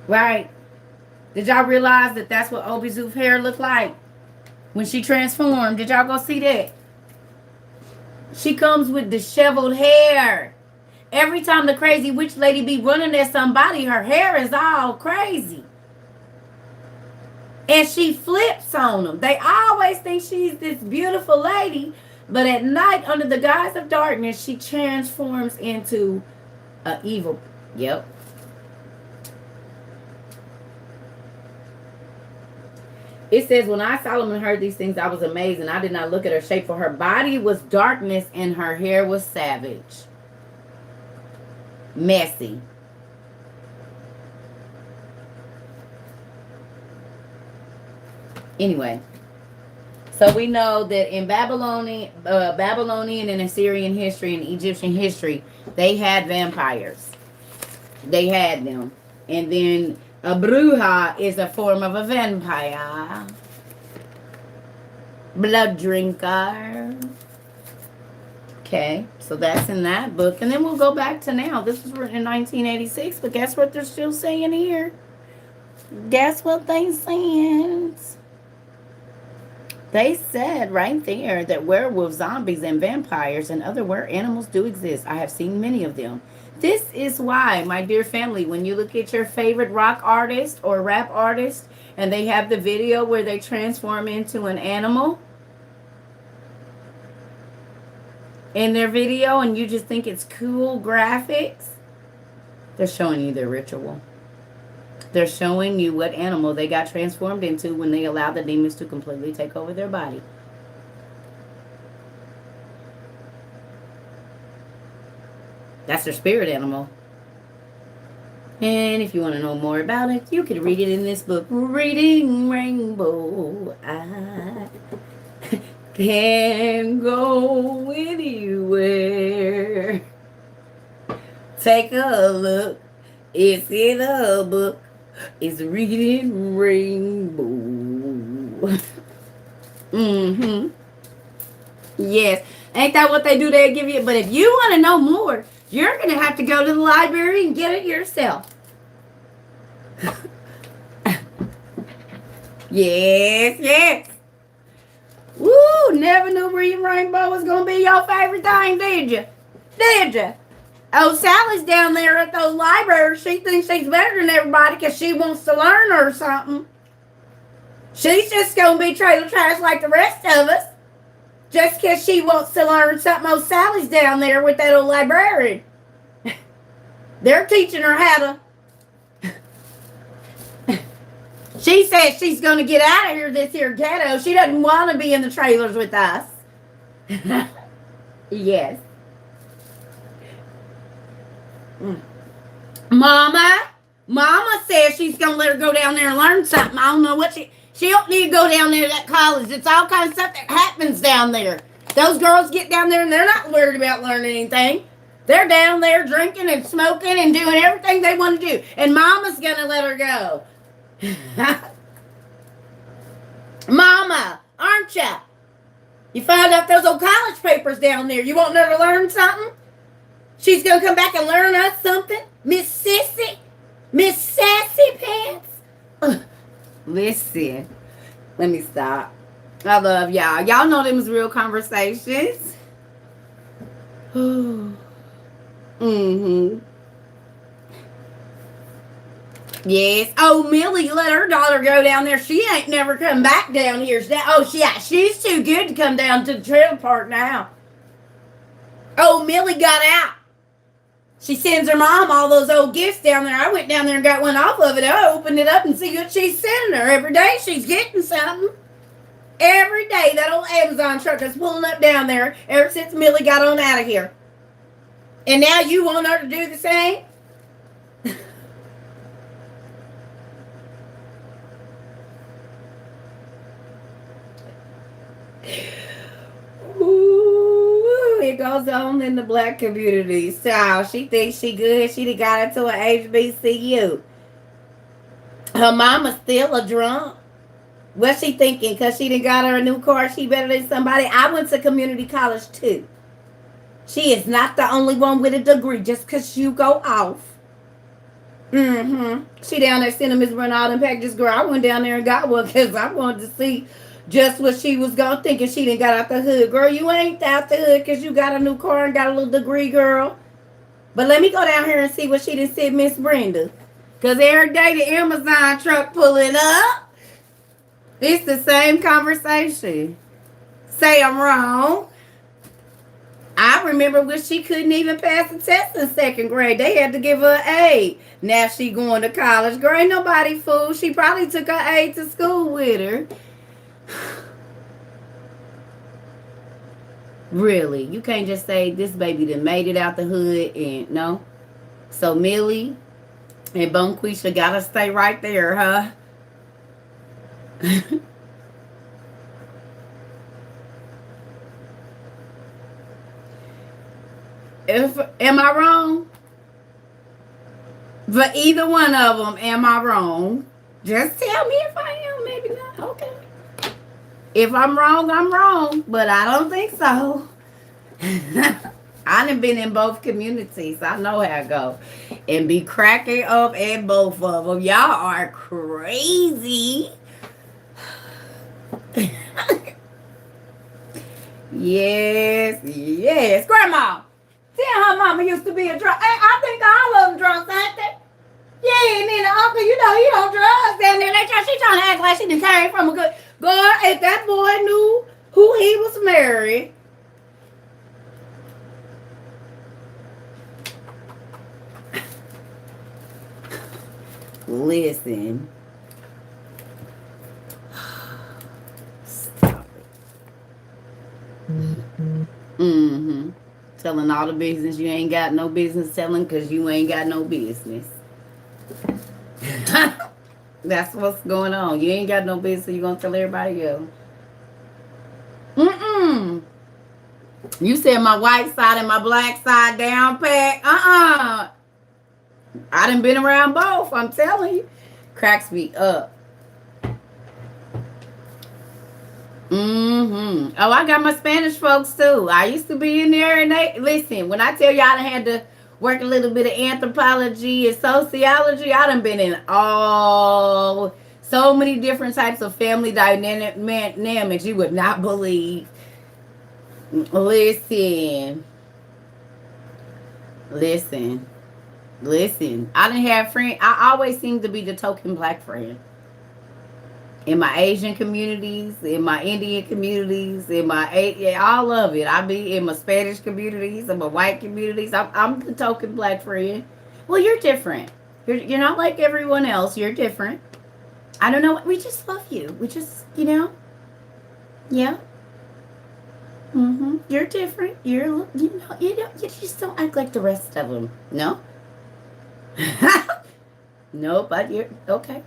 Right? Did y'all realize that that's what Obizu's hair looked like when she transformed? Did y'all go see that? She comes with disheveled hair. Every time the crazy witch lady be running at somebody, her hair is all crazy. And she flips on them. They always think she's this beautiful lady, but at night, under the guise of darkness, she transforms into an evil. Yep. It says, when I, Solomon, heard these things, I was amazed, and I did not look at her shape, for her body was darkness, and her hair was savage. Messy. Anyway, so we know that in Babylonian and Assyrian history and Egyptian history, they had vampires. They had them. And then a bruja is a form of a vampire. Blood drinker. Okay, so that's in that book. And then we'll go back to now. This was written in 1986, but guess what they're still saying here? Guess what they said? They said right there that werewolves, zombies, and vampires and other were animals do exist. I have seen many of them. This is why, my dear family, when you look at your favorite rock artist or rap artist, and they have the video where they transform into an animal in their video, and you just think it's cool graphics, they're showing you their ritual. They're showing you what animal they got transformed into when they allowed the demons to completely take over their body. That's their spirit animal. And if you want to know more about it, you can read it in this book, Reading Rainbow. I can go anywhere. Take a look. It's in a book. It's Reading Rainbow. Mm-hmm. Yes. Ain't that what they do? They give you. But if you want to know more, you're going to have to go to the library and get it yourself. Yes, yes. Woo, never knew Reading Rainbow was going to be your favorite thing, did you? Did you? Oh, Sally's down there at those libraries. She thinks she's better than everybody because she wants to learn or something. She's just going to be trailer trash like the rest of us. Just because she wants to learn something. Oh, Sally's down there with that old librarian. They're teaching her how to. She says she's going to get out of here, this here ghetto. She doesn't want to be in the trailers with us. Yes. Mama says she's going to let her go down there and learn something. I don't know what she don't need to go down there to that college. It's all kinds of stuff that happens down there. Those girls get down there and they're not worried about learning anything. They're down there drinking and smoking and doing everything they want to do. And Mama's going to let her go. Mama, aren't ya? You found out those old college papers down there. You want her to learn something? She's going to come back and learn us something? Miss Sissy? Miss Sassy Pants? Listen, let me stop. I love y'all. Y'all know them was real conversations. Mm-hmm. Yes. Oh, Millie let her daughter go down there. She ain't never come back down here. She's too good to come down to the trailer park now. Oh, Millie got out. She sends her mom all those old gifts down there. I went down there and got one off of it. I opened it up and see what she's sending her. Every day she's getting something. Every day that old Amazon truck is pulling up down there ever since Millie got on out of here. And now you want her to do the same? Ooh, it goes on in the black community. So she thinks she good. She done got into an HBCU. Her mama's still a drunk. What's she thinking? Because she done got her a new car, she better than somebody. I went to community college too. She is not the only one with a degree just because you go off. She down there sending Miss Bernard and packages. Girl, I went down there and got one because I wanted to see just what she was going to think if she done got out the hood. Girl, you ain't out the hood because you got a new car and got a little degree, girl. But let me go down here and see what she done said, Miss Brenda. Because every day the Amazon truck pulling up, it's the same conversation. Say I'm wrong. I remember when she couldn't even pass the test in second grade. They had to give her an A. Now she going to college. Girl, ain't nobody fool. She probably took her A to school with her. Really, you can't just say this baby done made it out the hood and no. So Millie and Bonquisha gotta stay right there, huh? Am I wrong? For either one of them, am I wrong? Just tell me if I am, maybe not. Okay. If I'm wrong, I'm wrong. But I don't think so. I done been in both communities. I know how it go. And be cracking up at both of them. Y'all are crazy. Yes. Grandma, tell her mama used to be a drunk. I think all of them drunks, ain't they? Yeah, and then the uncle, he on drugs down there. She trying to act like she done came from a good... Girl, if that boy knew who he was married... Listen. Stop it. Telling all the business you ain't got no business telling because you ain't got no business. That's what's going on. You ain't got no business, so you're going to tell everybody else. You said my white side and my black side down pat. I done been around both, I'm telling you. Cracks me up. Oh, I got my Spanish folks too. I used to be in there and they... Listen, when I tell you I done had to work a little bit of anthropology and sociology, I done been in so many different types of family dynamics you would not believe. Listen. I done have friends. I always seem to be the token black friend. In my Asian communities, in my Indian communities, in my all of it. I be in my Spanish communities, in my white communities. I'm the token black friend. Well, you're different. You're not like everyone else. You're different. I don't know. We just love you. We just, yeah. You're different. You just don't act like the rest of them. No? No, but you're okay.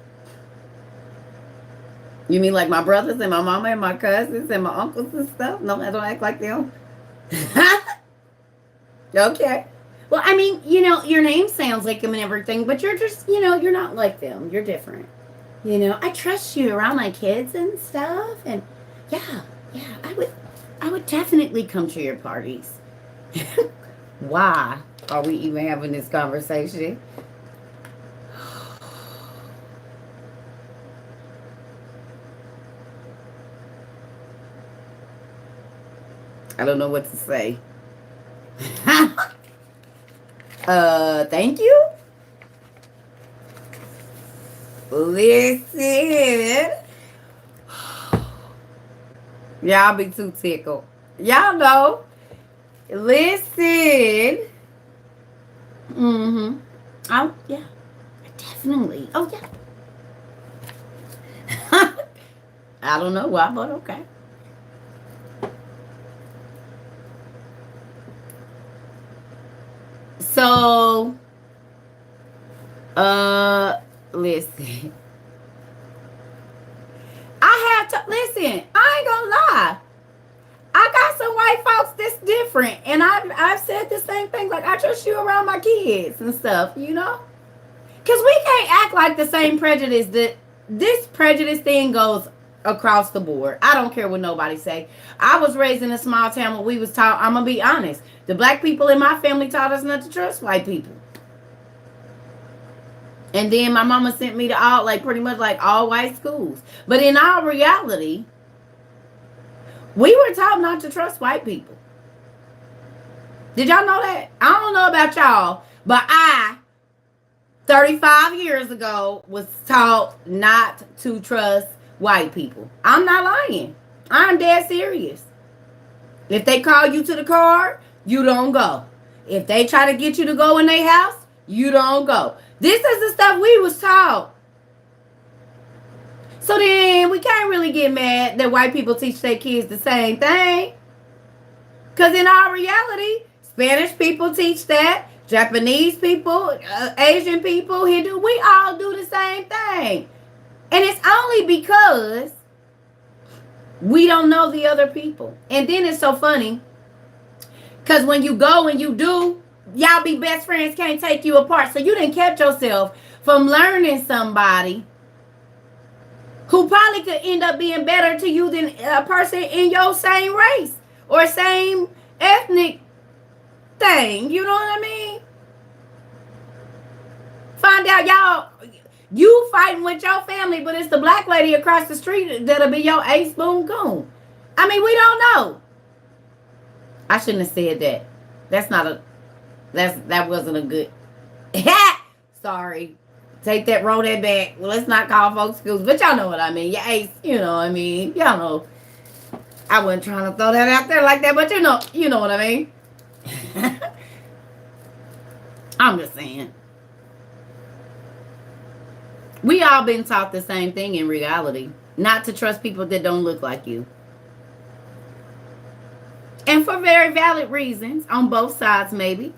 You mean like my brothers and my mama and my cousins and my uncles and stuff? No, I don't act like them. Okay. Well, I mean, your name sounds like them and everything, but you're just, you're not like them. You're different. I trust you around my kids and stuff, and yeah, yeah, I would definitely come to your parties. Why are we even having this conversation? I don't know what to say. Thank you. Listen. Y'all be too tickled. Y'all know. Listen. Mm-hmm. Oh, yeah. Definitely. Oh, yeah. I don't know why, but okay. So, listen. I have to listen. I ain't gonna lie. I got some white folks that's different, and I've said the same thing. Like I trust you around my kids and stuff, because we can't act like the same prejudice that this prejudice thing goes across the board. I don't care what nobody say. I was raised in a small town where we was taught. I'm gonna be honest. The black people in my family taught us not to trust white people. And then my mama sent me to all, like pretty much like all white schools. But in our reality, we were taught not to trust white people. Did y'all know that? I don't know about y'all, but I, 35 years ago, was taught not to trust white people. I'm not lying. I'm dead serious. If they call you to the car, you don't go. If they try to get you to go in their house, you don't go. This is the stuff we was taught. So then we can't really get mad that white people teach their kids the same thing. Because in our reality, Spanish people teach that. Japanese people, Asian people, Hindu, we all do the same thing. And it's only because we don't know the other people. And then it's so funny. Because when you go and you do, y'all be best friends, can't take you apart. So you done kept yourself from learning somebody who probably could end up being better to you than a person in your same race or same ethnic thing. You know what I mean? Find out you fighting with your family, but it's the black lady across the street that'll be your ace boon coon. I mean, we don't know. I shouldn't have said that. That wasn't a good. Sorry. Take that, roll that back. Well, let's not call folks schools, but y'all know what I mean. Your ace, what I mean. Y'all know. I wasn't trying to throw that out there like that, but you know what I mean. I'm just saying. We all been taught the same thing in reality. Not to trust people that don't look like you. And for very valid reasons, on both sides maybe.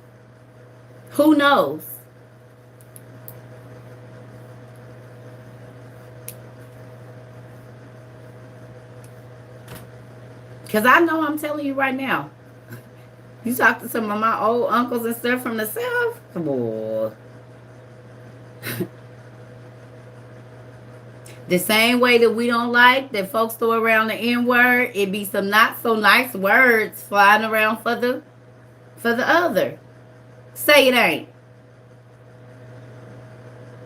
Who knows? Because I know I'm telling you right now. You talk to some of my old uncles and stuff from the South. Come on. The same way that we don't like that folks throw around the N-word, it be some not so nice words flying around for the other. Say it ain't.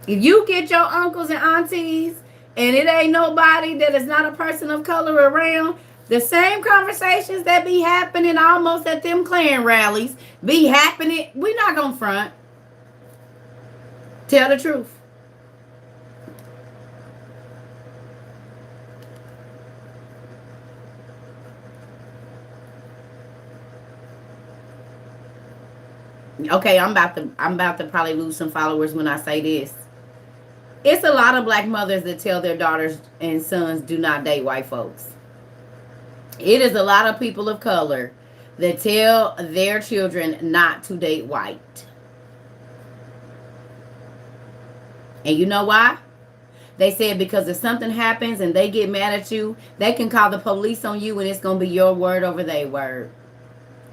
If you get your uncles and aunties and it ain't nobody that is not a person of color around, the same conversations that be happening almost at them Klan rallies be happening. We not gonna front. Tell the truth. Okay, I'm about to probably lose some followers when I say this. It's a lot of black mothers that tell their daughters and sons do not date white folks. It is a lot of people of color that tell their children not to date white. And you know why? They said because if something happens and they get mad at you, they can call the police on you and it's going to be your word over their word.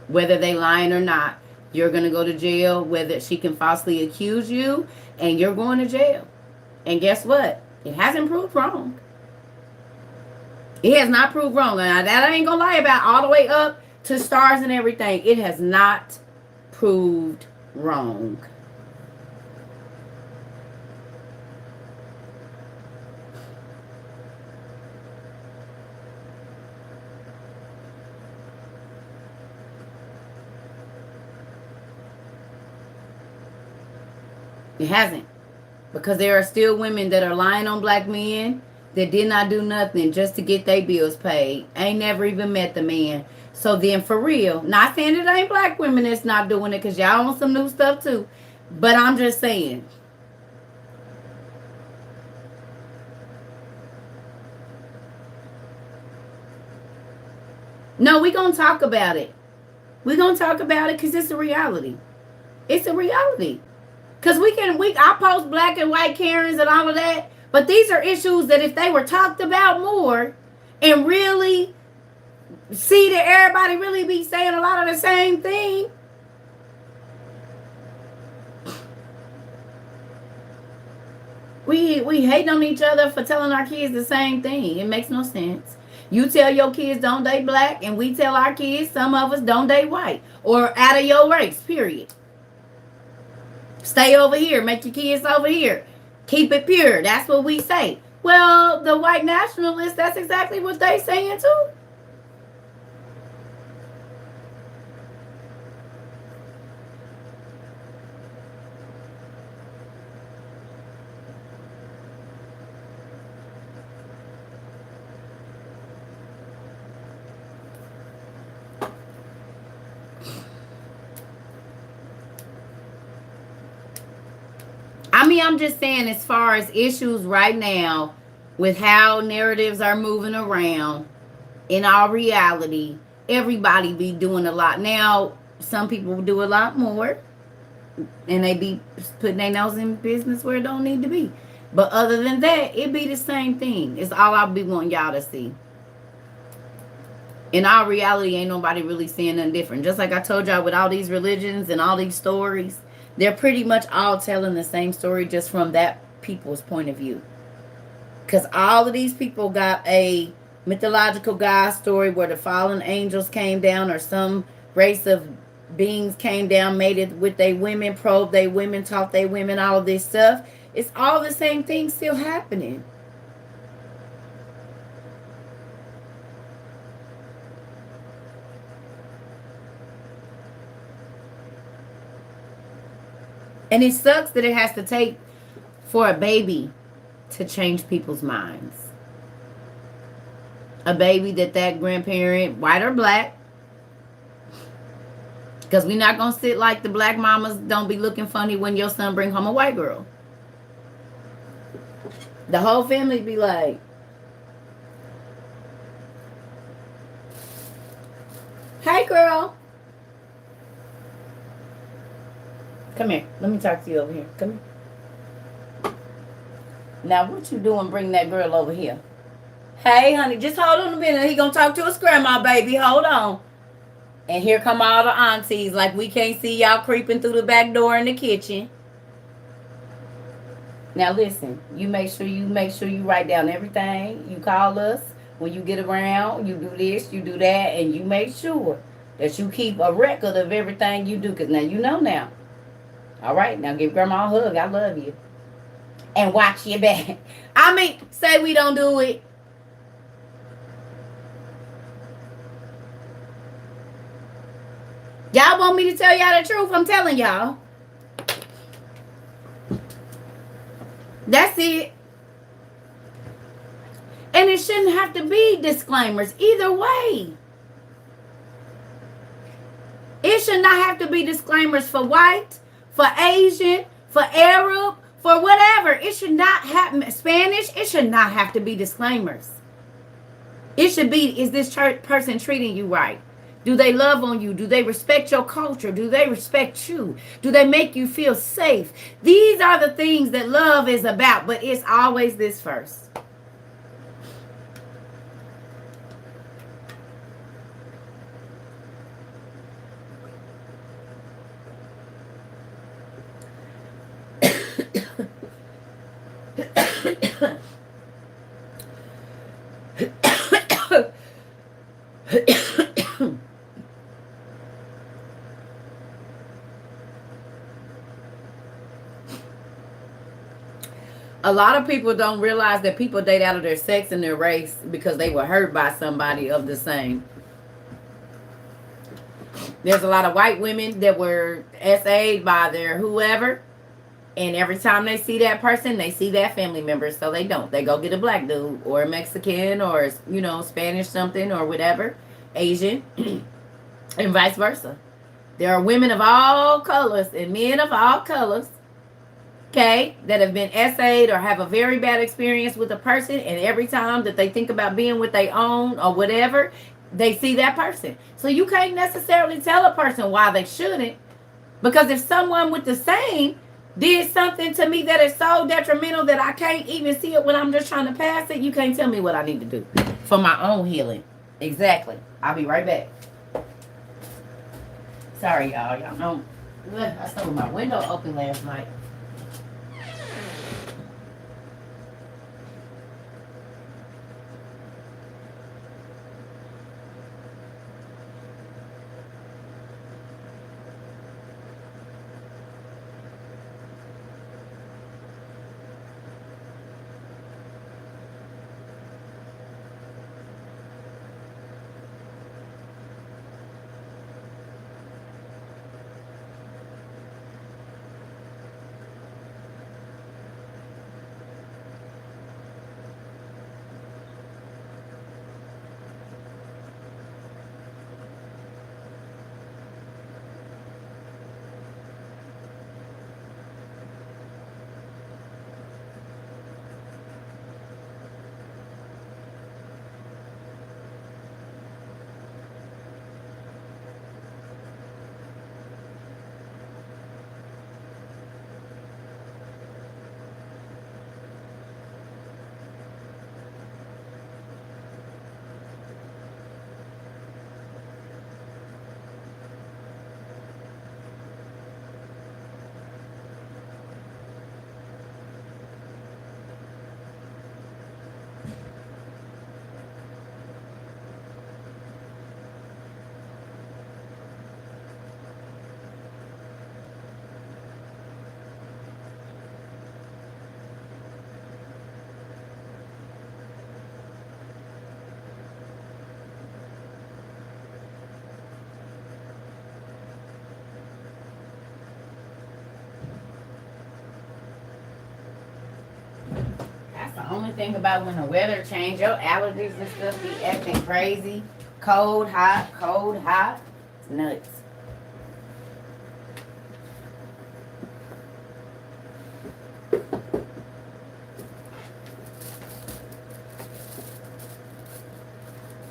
Whether they lying or not, you're going to go to jail. Whether she can falsely accuse you and you're going to jail. And guess what? It hasn't proved wrong. It has not proved wrong. And that I ain't going to lie about all the way up to stars and everything. It has not proved wrong. It hasn't. Because there are still women that are lying on black men that did not do nothing just to get their bills paid. Ain't never even met the man. So then for real, not saying it ain't black women that's not doing it because y'all want some new stuff too. But I'm just saying. No, we're going to talk about it. We're going to talk about it because it's a reality. It's a reality. Because I post black and white Karens and all of that. But these are issues that if they were talked about more and really see that everybody really be saying a lot of the same thing. We hate on each other for telling our kids the same thing. It makes no sense. You tell your kids don't date black, and we tell our kids, some of us, don't date white. Or out of your race, period. Stay over here. Make your kids over here. Keep it pure. That's what we say. Well, the white nationalists, that's exactly what they saying too. I mean, I'm just saying as far as issues right now with how narratives are moving around, in our reality, everybody be doing a lot. Now, some people do a lot more, and they be putting their nose in business where it don't need to be. But other than that, it be the same thing. It's all I'll be wanting y'all to see. In our reality, ain't nobody really seeing nothing different. Just like I told y'all with all these religions and all these stories, they're pretty much all telling the same story just from that people's point of view. Because all of these people got a mythological God story where the fallen angels came down or some race of beings came down, made it with their women, probed their women, taught their women all of this stuff. It's all the same thing still happening. And it sucks that it has to take for a baby to change people's minds. A baby that grandparent, white or black, because we're not going to sit like the black mamas don't be looking funny when your son bring home a white girl. The whole family be like, hey girl. Come here. Let me talk to you over here. Come here. Now, what you doing? Bring that girl over here. Hey, honey, just hold on a minute. He gonna talk to his grandma, baby. Hold on. And here come all the aunties. Like we can't see y'all creeping through the back door in the kitchen. Now, listen. You make sure you write down everything. You call us when you get around. You do this, you do that, and you make sure that you keep a record of everything you do. Cause now you know now. All right, now give grandma a hug. I love you. And watch your back. I mean, say we don't do it. Y'all want me to tell y'all the truth? I'm telling y'all. That's it. And it shouldn't have to be disclaimers either way. It should not have to be disclaimers for white, for Asian, for Arab, For whatever. It should not have Spanish. It should not have to be disclaimers. It should be, is this person treating you right? Do they love on you? Do they respect your culture? Do they respect you? Do they make you feel safe? These are the things that love is about, but it's always this first. A lot of people don't realize that people date out of their sex and their race because they were hurt by somebody of the same. There's a lot of white women that were SA'd by their whoever, and every time they see that person, they see that family member, so they don't. They go get a black dude or a Mexican or, Spanish something or whatever, Asian, and vice versa. There are women of all colors and men of all colors, okay, that have been SA'd or have a very bad experience with a person, and every time that they think about being with their own or whatever, they see that person. So you can't necessarily tell a person why they shouldn't, because if someone with the same did something to me that is so detrimental that I can't even see it when I'm just trying to pass it, you can't tell me what I need to do for my own healing. Exactly. I'll be right back. Sorry, y'all. Y'all know I slept with my window open last night. The only thing about when the weather change, your allergies and stuff be acting crazy. Cold, hot, cold, hot. It's nuts.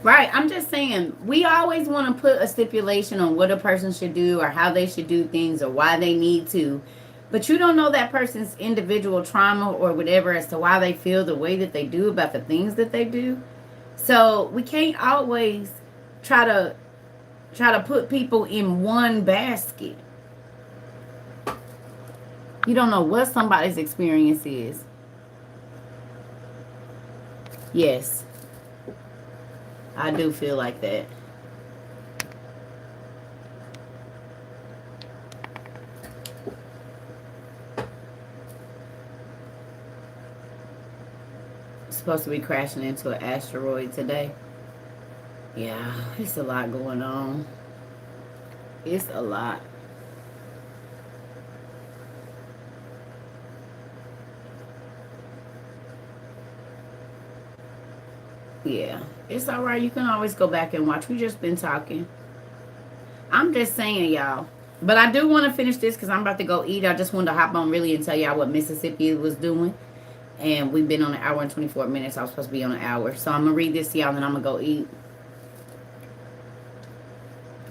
Right, I'm just saying, we always want to put a stipulation on what a person should do or how they should do things or why they need to. But you don't know that person's individual trauma or whatever as to why they feel the way that they do about the things that they do. So we can't always try to put people in one basket. You don't know what somebody's experience is. Yes, I do feel like that. Supposed to be crashing into an asteroid today. Yeah, it's a lot going on. It's a lot. Yeah, it's all right. You can always go back and watch. We just been talking. I'm just saying, y'all. But I do want to finish this because I'm about to go eat. I just wanted to hop on really and tell y'all what Mississippi was doing. And we've been on an hour and 24 minutes. I was supposed to be on an hour. So I'm going to read this to y'all and then I'm going to go eat.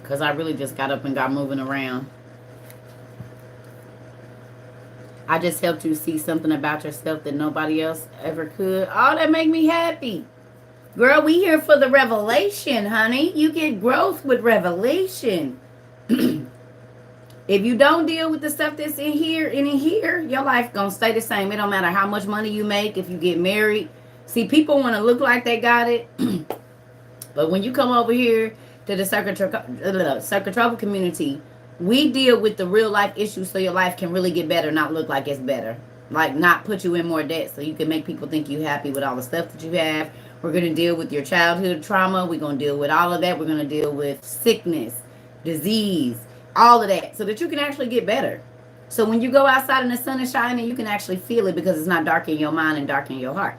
Because I really just got up and got moving around. I just helped you see something about yourself that nobody else ever could. Oh, that make me happy. Girl, we here for the revelation, honey. You get growth with revelation. If you don't deal with the stuff that's in here and in here, your life gonna stay the same. It don't matter how much money you make, if you get married. See, people want to look like they got it. But when you come over here to the Psychotropic community, we deal with the real life issues so your life can really get better, not look like it's better. Like not put you in more debt so you can make people think you happy with all the stuff that you have. We're going to deal with your childhood trauma. We're going to deal with all of that. We're going to deal with sickness, disease, all of that so that you can actually get better. So when you go outside and the sun is shining, you can actually feel it because it's not dark in your mind and dark in your heart.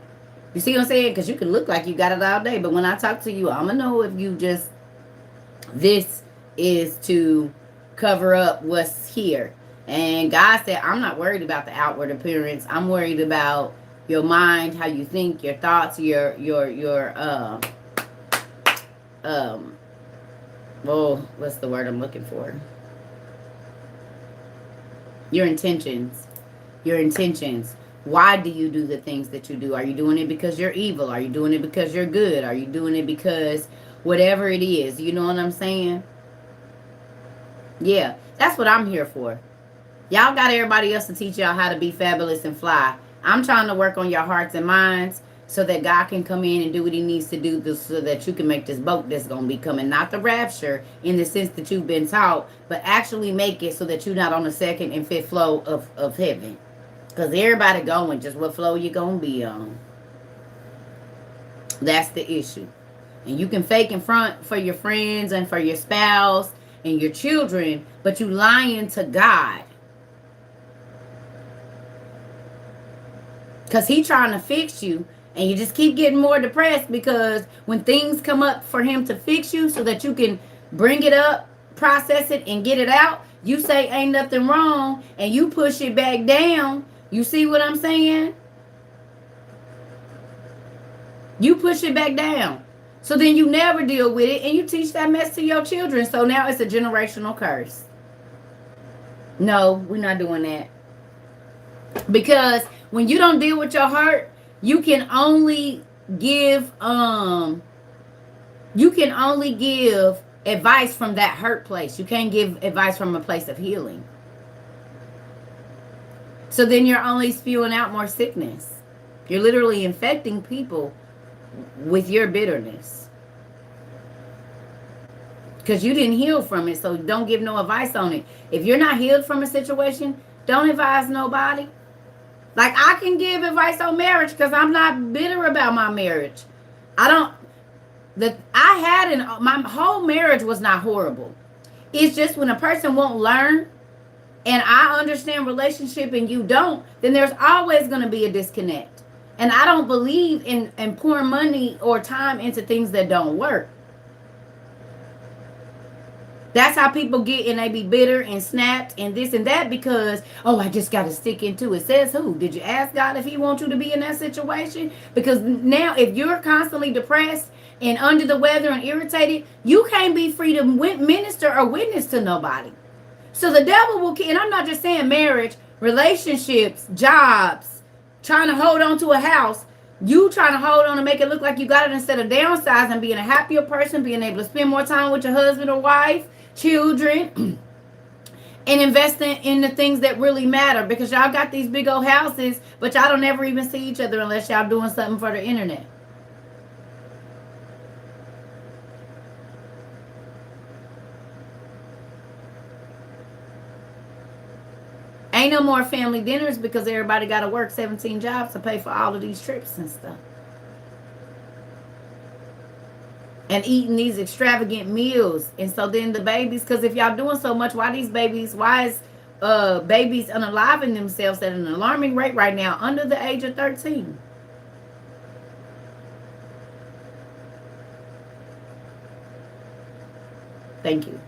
You see what I'm saying? Because you can look like you got it all day. But when I talk to you, I'm going to know if you just, this is to cover up what's here. And God said, I'm not worried about the outward appearance. I'm worried about your mind, how you think, your thoughts, your well, what's the word I'm looking for? Your intentions. Your intentions. Why do you do the things that you do? Are you doing it because you're evil? Are you doing it because you're good? Are you doing it because whatever it is? You know what I'm saying? Yeah, that's what I'm here for. Y'all got everybody else to teach y'all how to be fabulous and fly. I'm trying to work on your hearts and minds so that God can come in and do what he needs to do so that you can make this boat that's going to be coming. Not the rapture in the sense that you've been taught, but actually make it so that you're not on the second and fifth flow of heaven. Because everybody going, just what flow you going to be on. That's the issue. And you can fake in front for your friends and for your spouse and your children, but you lying to God. Because he trying to fix you. And you just keep getting more depressed because when things come up for him to fix you so that you can bring it up, process it, and get it out, you say ain't nothing wrong, and you push it back down. You see what I'm saying? You push it back down. So then you never deal with it, and you teach that mess to your children. So now it's a generational curse. No, we're not doing that. Because when you don't deal with your heart, you can only give advice from that hurt place. You can't give advice from a place of healing. So then you're only spewing out more sickness. You're literally infecting people with your bitterness. Because you didn't heal from it, so don't give no advice on it. If you're not healed from a situation, don't advise nobody. Like, I can give advice on marriage because I'm not bitter about my marriage. My whole marriage was not horrible. It's just when a person won't learn and I understand relationship and you don't, then there's always going to be a disconnect. And I don't believe in pouring money or time into things that don't work. That's how people get and they be bitter and snapped and this and that because, I just got to stick into it. Says who? Did you ask God if he wants you to be in that situation? Because now if you're constantly depressed and under the weather and irritated, you can't be free to minister or witness to nobody. So the devil will, and I'm not just saying marriage, relationships, jobs, trying to hold on to a house. You trying to hold on and make it look like you got it instead of downsizing, being a happier person, being able to spend more time with your husband or wife, children, and investing in the things that really matter because y'all got these big old houses, but y'all don't ever even see each other unless y'all doing something for the internet. Ain't no more family dinners because everybody got to work 17 jobs to pay for all of these trips and stuff. And eating these extravagant meals. And so then the babies, because if y'all doing so much, why is babies unaliving themselves at an alarming rate right now under the age of 13? Thank you.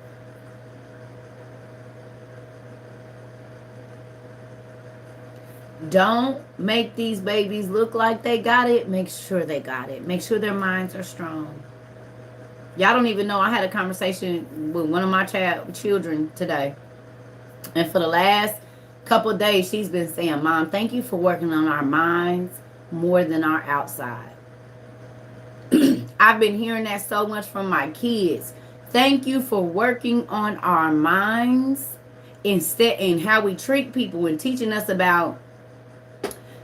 Don't make these babies look like they got it. Make sure they got it. Make sure their minds are strong. Y'all don't even know. I had a conversation with one of my children today. And for the last couple of days, she's been saying, Mom, thank you for working on our minds more than our outside. I've been hearing that so much from my kids. Thank you for working on our minds instead in how we treat people and teaching us about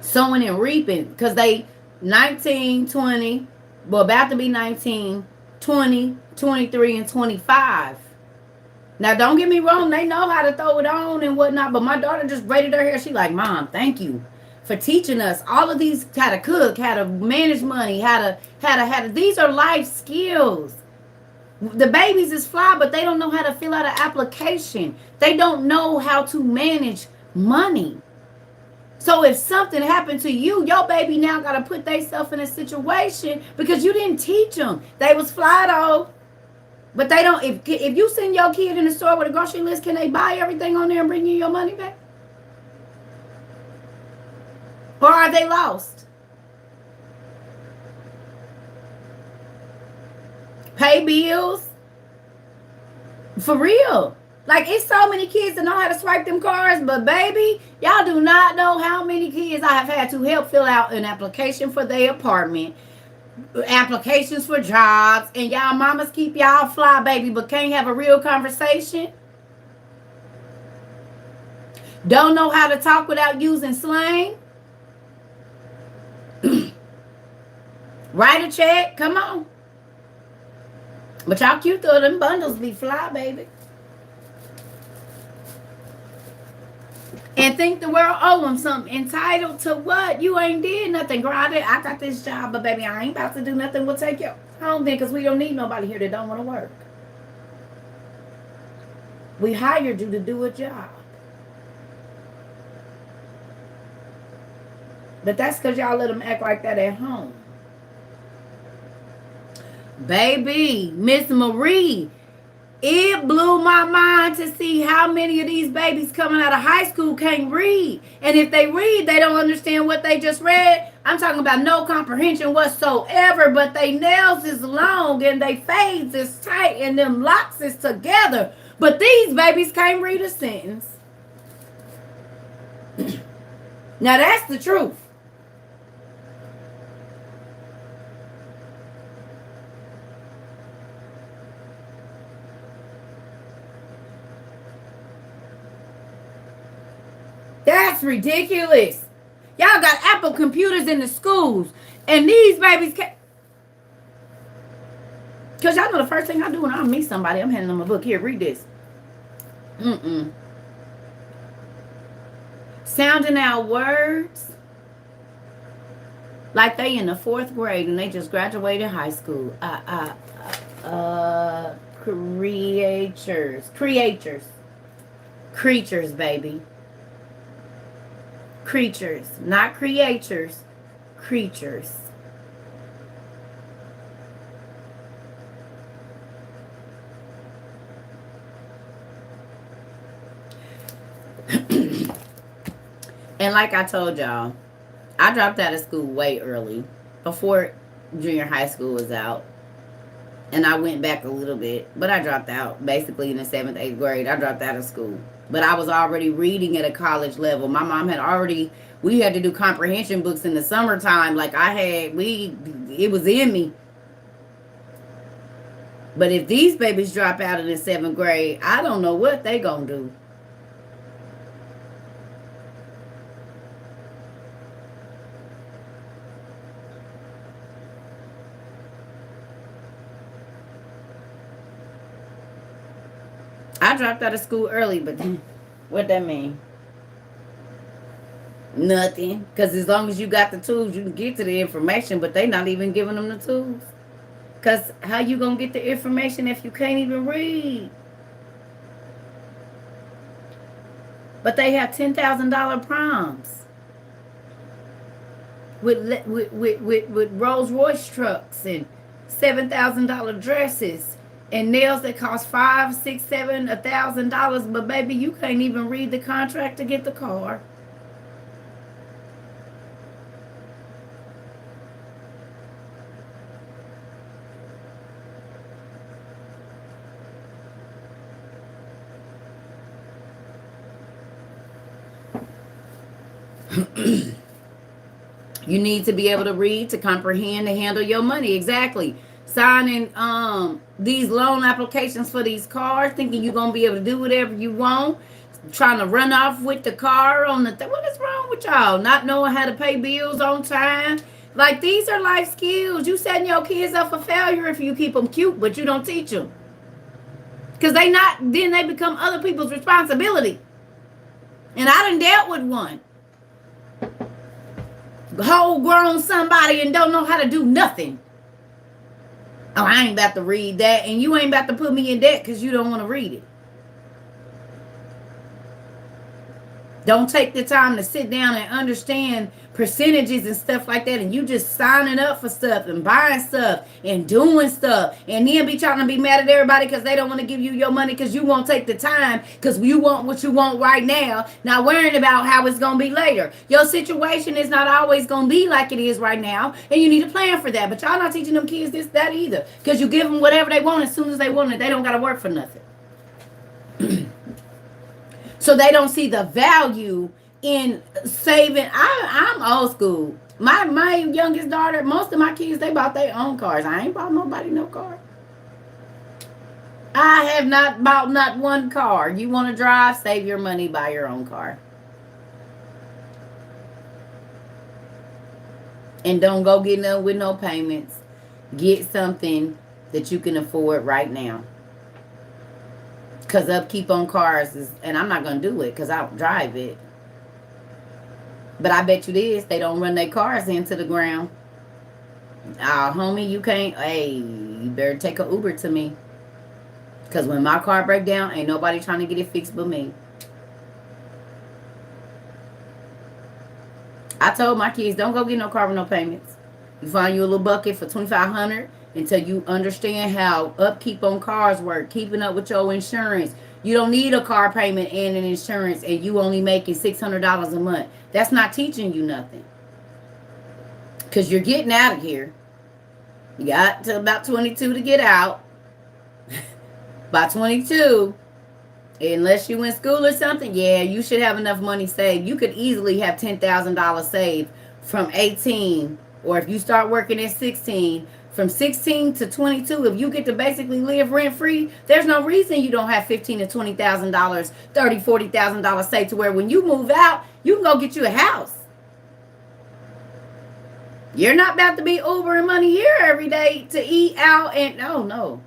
sowing and reaping. Because they 19, 20, well, about to be 19, 20, 23, and 25. Now, don't get me wrong. They know how to throw it on and whatnot. But my daughter just braided her hair. She like, Mom, thank you for teaching us all of these, how to cook, how to manage money, how to, these are life skills. The babies is fly, but they don't know how to fill out an application. They don't know how to manage money. So if something happened to you, your baby now got to put themselves in a situation because you didn't teach them. They was fly though. But they don't, if you send your kid in the store with a grocery list, can they buy everything on there and bring you your money back? Or are they lost? Pay bills? For real. Like, it's so many kids that know how to swipe them cards, but baby, y'all do not know how many kids I have had to help fill out an application for their apartment, applications for jobs, and y'all mamas keep y'all fly, baby, but can't have a real conversation. Don't know how to talk without using slang. Write a check, come on. But y'all cute though, them bundles be fly, baby. And think the world owe them something. Entitled to what? You ain't did nothing. Girl, I got this job, but baby, I ain't about to do nothing. We'll take you home then, because we don't need nobody here that don't want to work. We hired you to do a job. But that's because y'all let them act like that at home. Baby, Miss Marie, it blew my mind to see how many of these babies coming out of high school can't read. And if they read, they don't understand what they just read. I'm talking about no comprehension whatsoever, but they nails is long and they fades is tight and them locks is together. But these babies can't read a sentence. Now that's the truth. That's ridiculous. Y'all got Apple computers in the schools, and these babies can't. Because y'all know the first thing I do when I meet somebody, I'm handing them a book. Here, read this. Sounding out words like they in the 4th grade and they just graduated high school. Creatures, baby. Creatures, not creators, creatures. And like I told y'all, I dropped out of school way early, before junior high school was out. And I went back a little bit, but I dropped out basically in the 7th, 8th grade. I dropped out of school. But I was already reading at a college level. My mom had already, we had to do comprehension books in the summertime. Like it was in me. But if these babies drop out in the 7th grade, I don't know what they gonna do. I dropped out of school early, but what that mean? Nothing. Because as long as you got the tools, you can get to the information, but they not even giving them the tools. Because how you going to get the information if you can't even read? But they have $10,000 proms with Rolls Royce trucks and $7,000 dresses. And nails that cost $5, $6, $7, $1,000, but baby, you can't even read the contract to get the car. You need to be able to read, to comprehend, to handle your money. Exactly. Signing these loan applications for these cars, thinking you're gonna be able to do whatever you want, trying to run off with the car on the what is wrong with y'all? Not knowing how to pay bills on time. Like, these are life skills. You setting your kids up for failure if you keep them cute, but you don't teach them. Because then they become other people's responsibility. And I done dealt with one. Whole grown somebody and don't know how to do nothing. Oh, I ain't about to read that. And you ain't about to put me in debt because you don't want to read it. Don't take the time to sit down and understand percentages and stuff like that. And you just signing up for stuff and buying stuff and doing stuff. And then be trying to be mad at everybody because they don't want to give you your money because you won't take the time because you want what you want right now. Not worrying about how it's going to be later. Your situation is not always going to be like it is right now. And you need to plan for that. But y'all not teaching them kids that either. Because you give them whatever they want as soon as they want it. They don't got to work for nothing. So they don't see the value in saving. I'm old school. My youngest daughter, most of my kids, they bought their own cars. I ain't bought nobody no car. I have not bought not one car. You want to drive, save your money, buy your own car. And don't go get none with no payments. Get something that you can afford right now. Because upkeep on cars is, and I'm not going to do it because I don't drive it. But I bet you this, they don't run their cars into the ground. Homie, you can't, hey, you better take an Uber to me. Because when my car break down, ain't nobody trying to get it fixed but me. I told my kids, don't go get no car with no payments. You find you a little bucket for $2,500 until you understand how upkeep on cars work, keeping up with your insurance. You don't need a car payment and an insurance, and you only making $600 a month. That's not teaching you nothing. Because you're getting out of here. You got to about 22 to get out. By 22, unless you in school or something, yeah, you should have enough money saved. You could easily have $10,000 saved from 18, or if you start working at 16, from 16 to 22, if you get to basically live rent-free, there's no reason you don't have $15,000 to $20,000, $30,000, $40,000 saved to where when you move out, you can go get you a house. You're not about to be Ubering money here every day to eat out and, oh, no.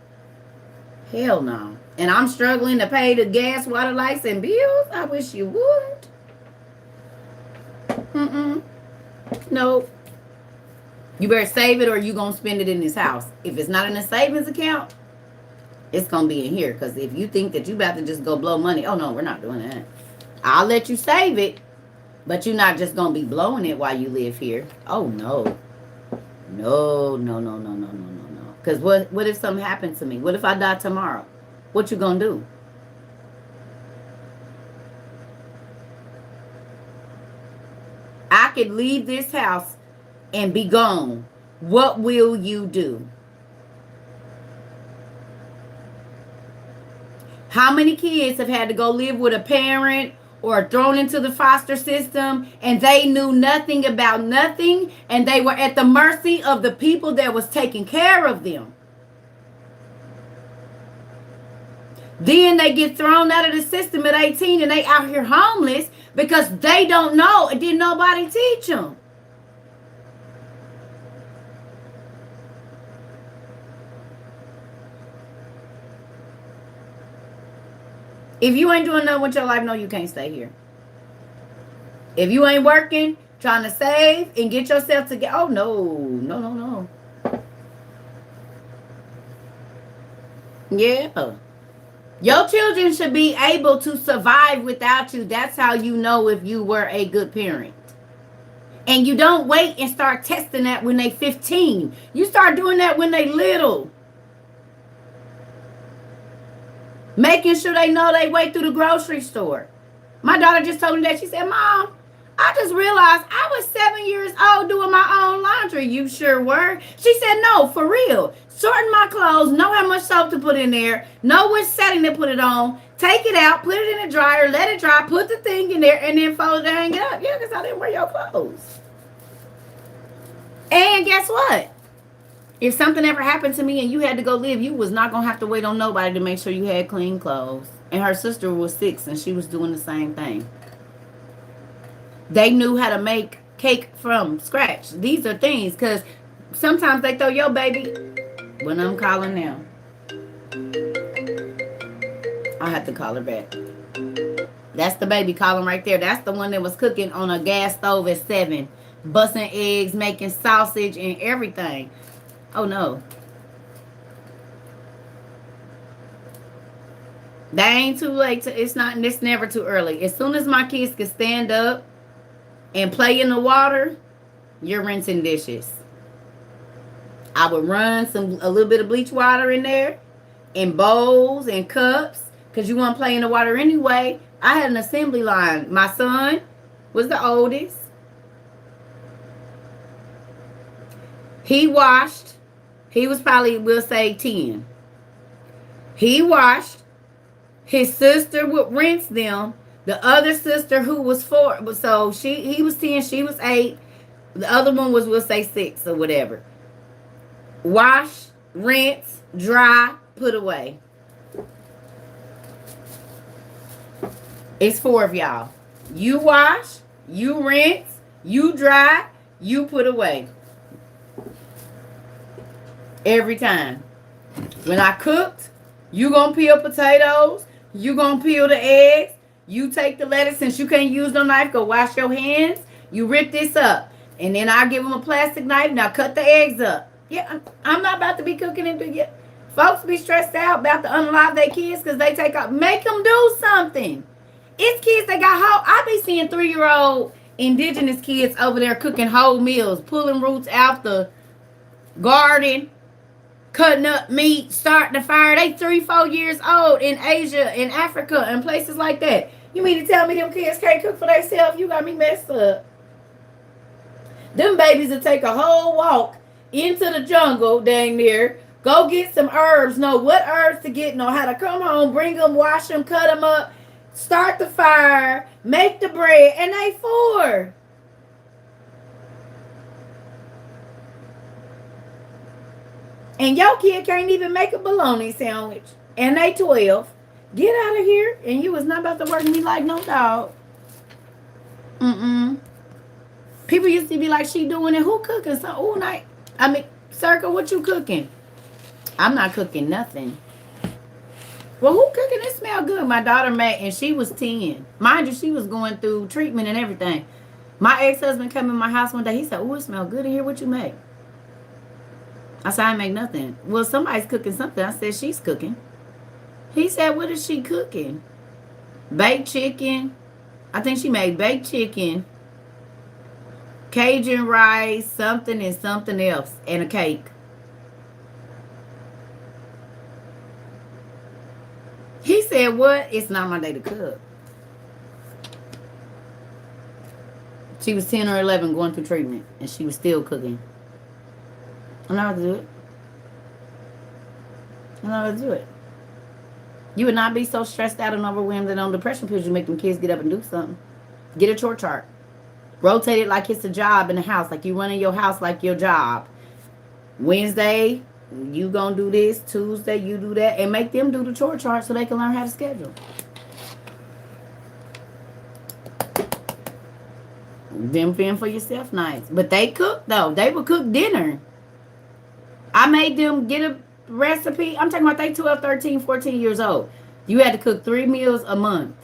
Hell no. And I'm struggling to pay the gas, water, lights, and bills. I wish you would. Nope. You better save it or you going to spend it in this house. If it's not in a savings account, it's going to be in here. Because if you think that you about to just go blow money, oh, no, we're not doing that. I'll let you save it, but you're not just going to be blowing it while you live here. Oh, no. No. Because what if something happens to me? What if I die tomorrow? What you going to do? I could leave this house and be gone. What will you do? How many kids have had to go live with a parent or thrown into the foster system and they knew nothing about nothing and they were at the mercy of the people that was taking care of them? Then they get thrown out of the system at 18 and they out here homeless because they don't know. And didn't nobody teach them. If you ain't doing nothing with your life, no, you can't stay here. If you ain't working, trying to save and get yourself together, oh, no. Yeah. Your children should be able to survive without you. That's how you know if you were a good parent. And you don't wait and start testing that when they 15. You start doing that when they little. Making sure they know they way through the grocery store. My daughter just told me that. She said, Mom, I just realized I was 7 years old doing my own laundry. You sure were. She said, no, for real. Sorting my clothes, know how much soap to put in there, know which setting to put it on, take it out, put it in the dryer, let it dry, put the thing in there, and then fold it and hang it up. Yeah, because I didn't wear your clothes. And guess what? If something ever happened to me and you had to go live, you was not going to have to wait on nobody to make sure you had clean clothes. And her sister was 6 and she was doing the same thing. They knew how to make cake from scratch. These are things, because sometimes they throw your baby. When I'm calling now, I have to call her back. That's the baby calling right there. That's the one that was cooking on a gas stove at 7. Busting eggs, making sausage and everything. Oh no. That ain't too late. It's never too early. As soon as my kids can stand up and play in the water, you're rinsing dishes. I would run a little bit of bleach water in there, in bowls and cups, because you want to play in the water anyway. I had an assembly line. My son was the oldest. He washed. He was probably, we'll say, 10. He washed. His sister would rinse them. The other sister, who was 4, so he was 10, she was 8. The other one was, we'll say, 6 or whatever. Wash, rinse, dry, put away. It's 4 of y'all. You wash, you rinse, you dry, you put away. Every time. When I cooked, you gonna peel potatoes, you gonna peel the eggs, you take the lettuce, since you can't use no knife, go wash your hands, you rip this up, and then I give them a plastic knife, now cut the eggs up. Yeah, I'm not about to be cooking and do yet. Folks be stressed out about to unalive their kids because they take off. Make them do something. It's kids that got whole. I be seeing 3-year-old indigenous kids over there cooking whole meals, pulling roots out the garden, cutting up meat, starting a fire. They 3-4 years old in Asia, in Africa, and places like that. You mean to tell me them kids can't cook for themselves? You got me messed up. Them babies will take a whole walk into the jungle dang near, go get some herbs, know what herbs to get, know how to come home, bring them, wash them, cut them up, start the fire, make the bread, and they 4. And your kid can't even make a bologna sandwich, and they 12. Get out of here, and you was not about to work me like no dog. People used to be like, she doing it, who cooking? So, oh, night. I mean, Circle, what you cooking? I'm not cooking nothing. Well, who cooking? It smell good. My daughter made, and she was 10. Mind you, she was going through treatment and everything. My ex-husband came in my house one day. He said, oh, it smell good in here. What you make? I said, I make nothing. Well, somebody's cooking something. I said, she's cooking. He said, what is she cooking? Baked chicken. I think she made baked chicken, Cajun rice, something and something else, and a cake. He said, what? It's not my day to cook. She was 10 or 11 going through treatment, and she was still cooking. I'm not going to do it. I'm not going to do it. You would not be so stressed out and overwhelmed and on depression pills you make them kids get up and do something. Get a chore chart. Rotate it like it's a job in the house, like you running your house like your job. Wednesday, you gonna do this. Tuesday, you do that. And make them do the chore chart so they can learn how to schedule. Them fend for yourself nights. But they cook, though. They would cook dinner. I made them get a recipe. I'm talking about they 12, 13, 14 years old. You had to cook 3 meals a month.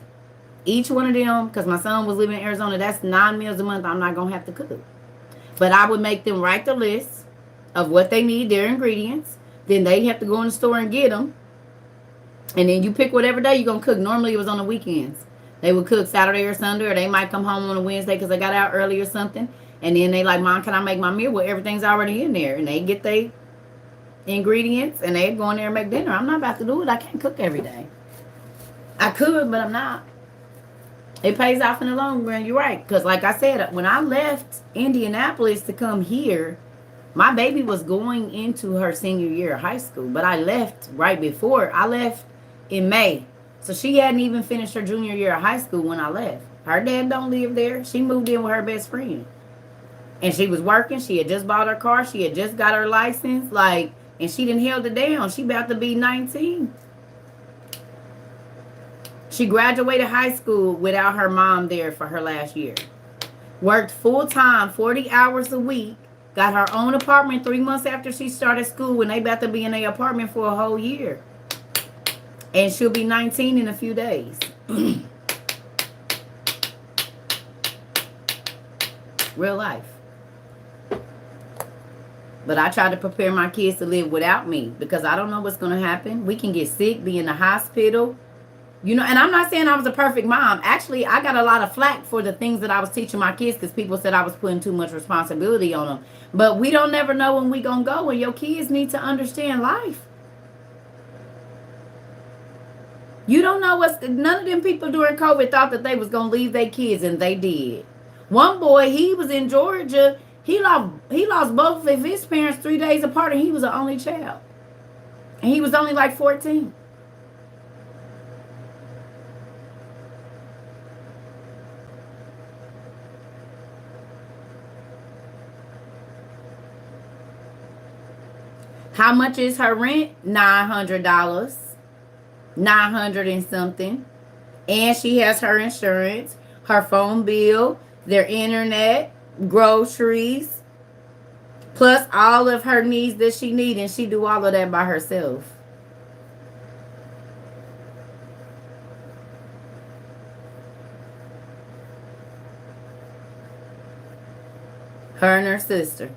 Each one of them, because my son was living in Arizona, that's 9 meals a month I'm not going to have to cook. But I would make them write the list of what they need, their ingredients. Then they have to go in the store and get them. And then you pick whatever day you're going to cook. Normally it was on the weekends. They would cook Saturday or Sunday, or they might come home on a Wednesday because they got out early or something. And then they like, Mom, can I make my meal? Well, everything's already in there. And they get their ingredients and they go in there and make dinner. I'm not about to do it. I can't cook every day. I could, but I'm not. It pays off in the long run. You're right. Because, like I said, when I left Indianapolis to come here, my baby was going into her senior year of high school. But I left right before. I left in May. So she hadn't even finished her junior year of high school when I left. Her dad don't live there. She moved in with her best friend. And she was working. She had just bought her car. She had just got her license. Like, and she didn't held it down. She about to be 19. She graduated high school without her mom there for her last year. Worked full time, 40 hours a week. Got her own apartment 3 months after she started school, and they about to be in their apartment for a whole year. And she'll be 19 in a few days. Real life. But I try to prepare my kids to live without me because I don't know what's going to happen. We can get sick, be in the hospital. You know, and I'm not saying I was a perfect mom. Actually, I got a lot of flack for the things that I was teaching my kids because people said I was putting too much responsibility on them. But we don't never know when we going to go, and your kids need to understand life. You don't know what's... None of them people during COVID thought that they was going to leave their kids, and they did. One boy, he was in Georgia. He lost both of his parents 3 days apart, and he was the only child. And he was only like 14. How much is her rent? $900. $900 and something. And she has her insurance, her phone bill, their internet, groceries, plus all of her needs that she needs, and she do all of that by herself. Her and her sister.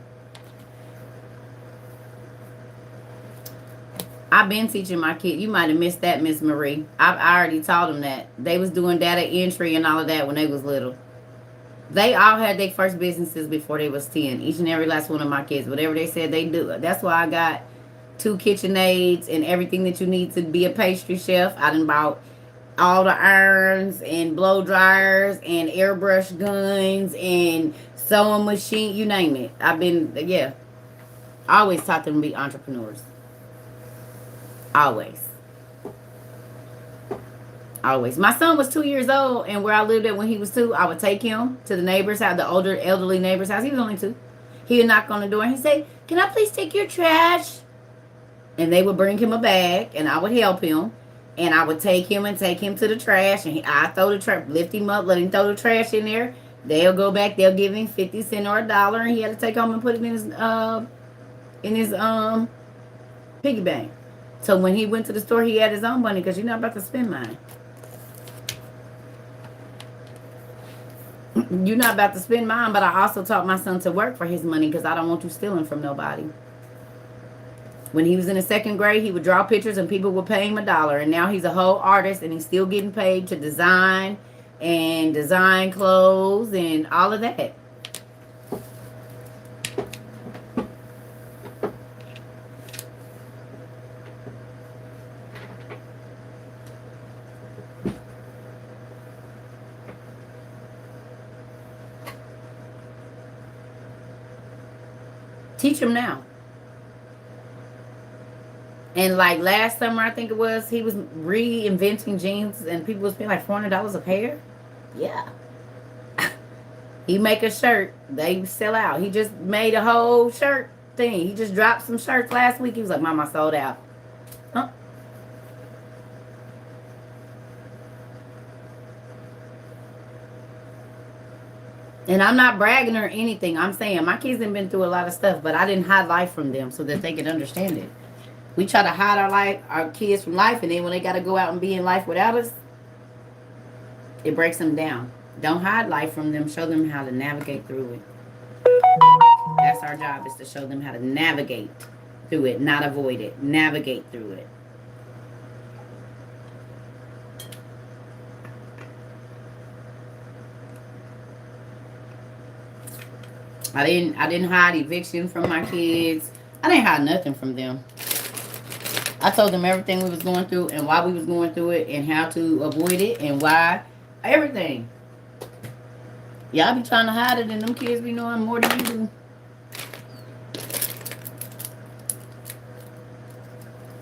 I've been teaching my kid. You might have missed that, Miss Marie. I already taught them that. They was doing data entry and all of that when they was little. They all had their first businesses before they was 10. Each and every last one of my kids. Whatever they said they do. That's why I got 2 KitchenAids and everything that you need to be a pastry chef. I done bought all the irons and blow dryers and airbrush guns and sewing machine. You name it. I always taught them to be entrepreneurs. Always. My son was 2 years old, and where I lived at when he was 2, I would take him to the neighbor's house, the older elderly neighbor's house. He was only 2. He would knock on the door and he'd say, "Can I please take your trash?" And they would bring him a bag, and I would help him. And I would take him to the trash, and I throw the trash, lift him up, let him throw the trash in there. They'll go back, they'll give him 50 cents or $1, and he had to take home and put it in his piggy bank. So when he went to the store, he had his own money because you're not about to spend mine. You're not about to spend mine, but I also taught my son to work for his money because I don't want you stealing from nobody. When he was in the 2nd grade, he would draw pictures and people would pay him $1. And now he's a whole artist and he's still getting paid to design clothes and all of that. Teach him now. And like last summer, I think it was, he was reinventing jeans and people was paying like $400 a pair. Yeah. He make a shirt, they sell out. He just made a whole shirt thing. He just dropped some shirts last week. He was like, "Mom, I sold out." Huh? And I'm not bragging or anything. I'm saying my kids have been through a lot of stuff, but I didn't hide life from them so that they could understand it. We try to hide our kids from life, and then when they got to go out and be in life without us, it breaks them down. Don't hide life from them. Show them how to navigate through it. That's our job, is to show them how to navigate through it, not avoid it. Navigate through it. I didn't hide eviction from my kids. I didn't hide nothing from them. I told them everything we was going through and why we was going through it and how to avoid it and why Everything. Y'all be trying to hide it and them kids be knowing more than you do.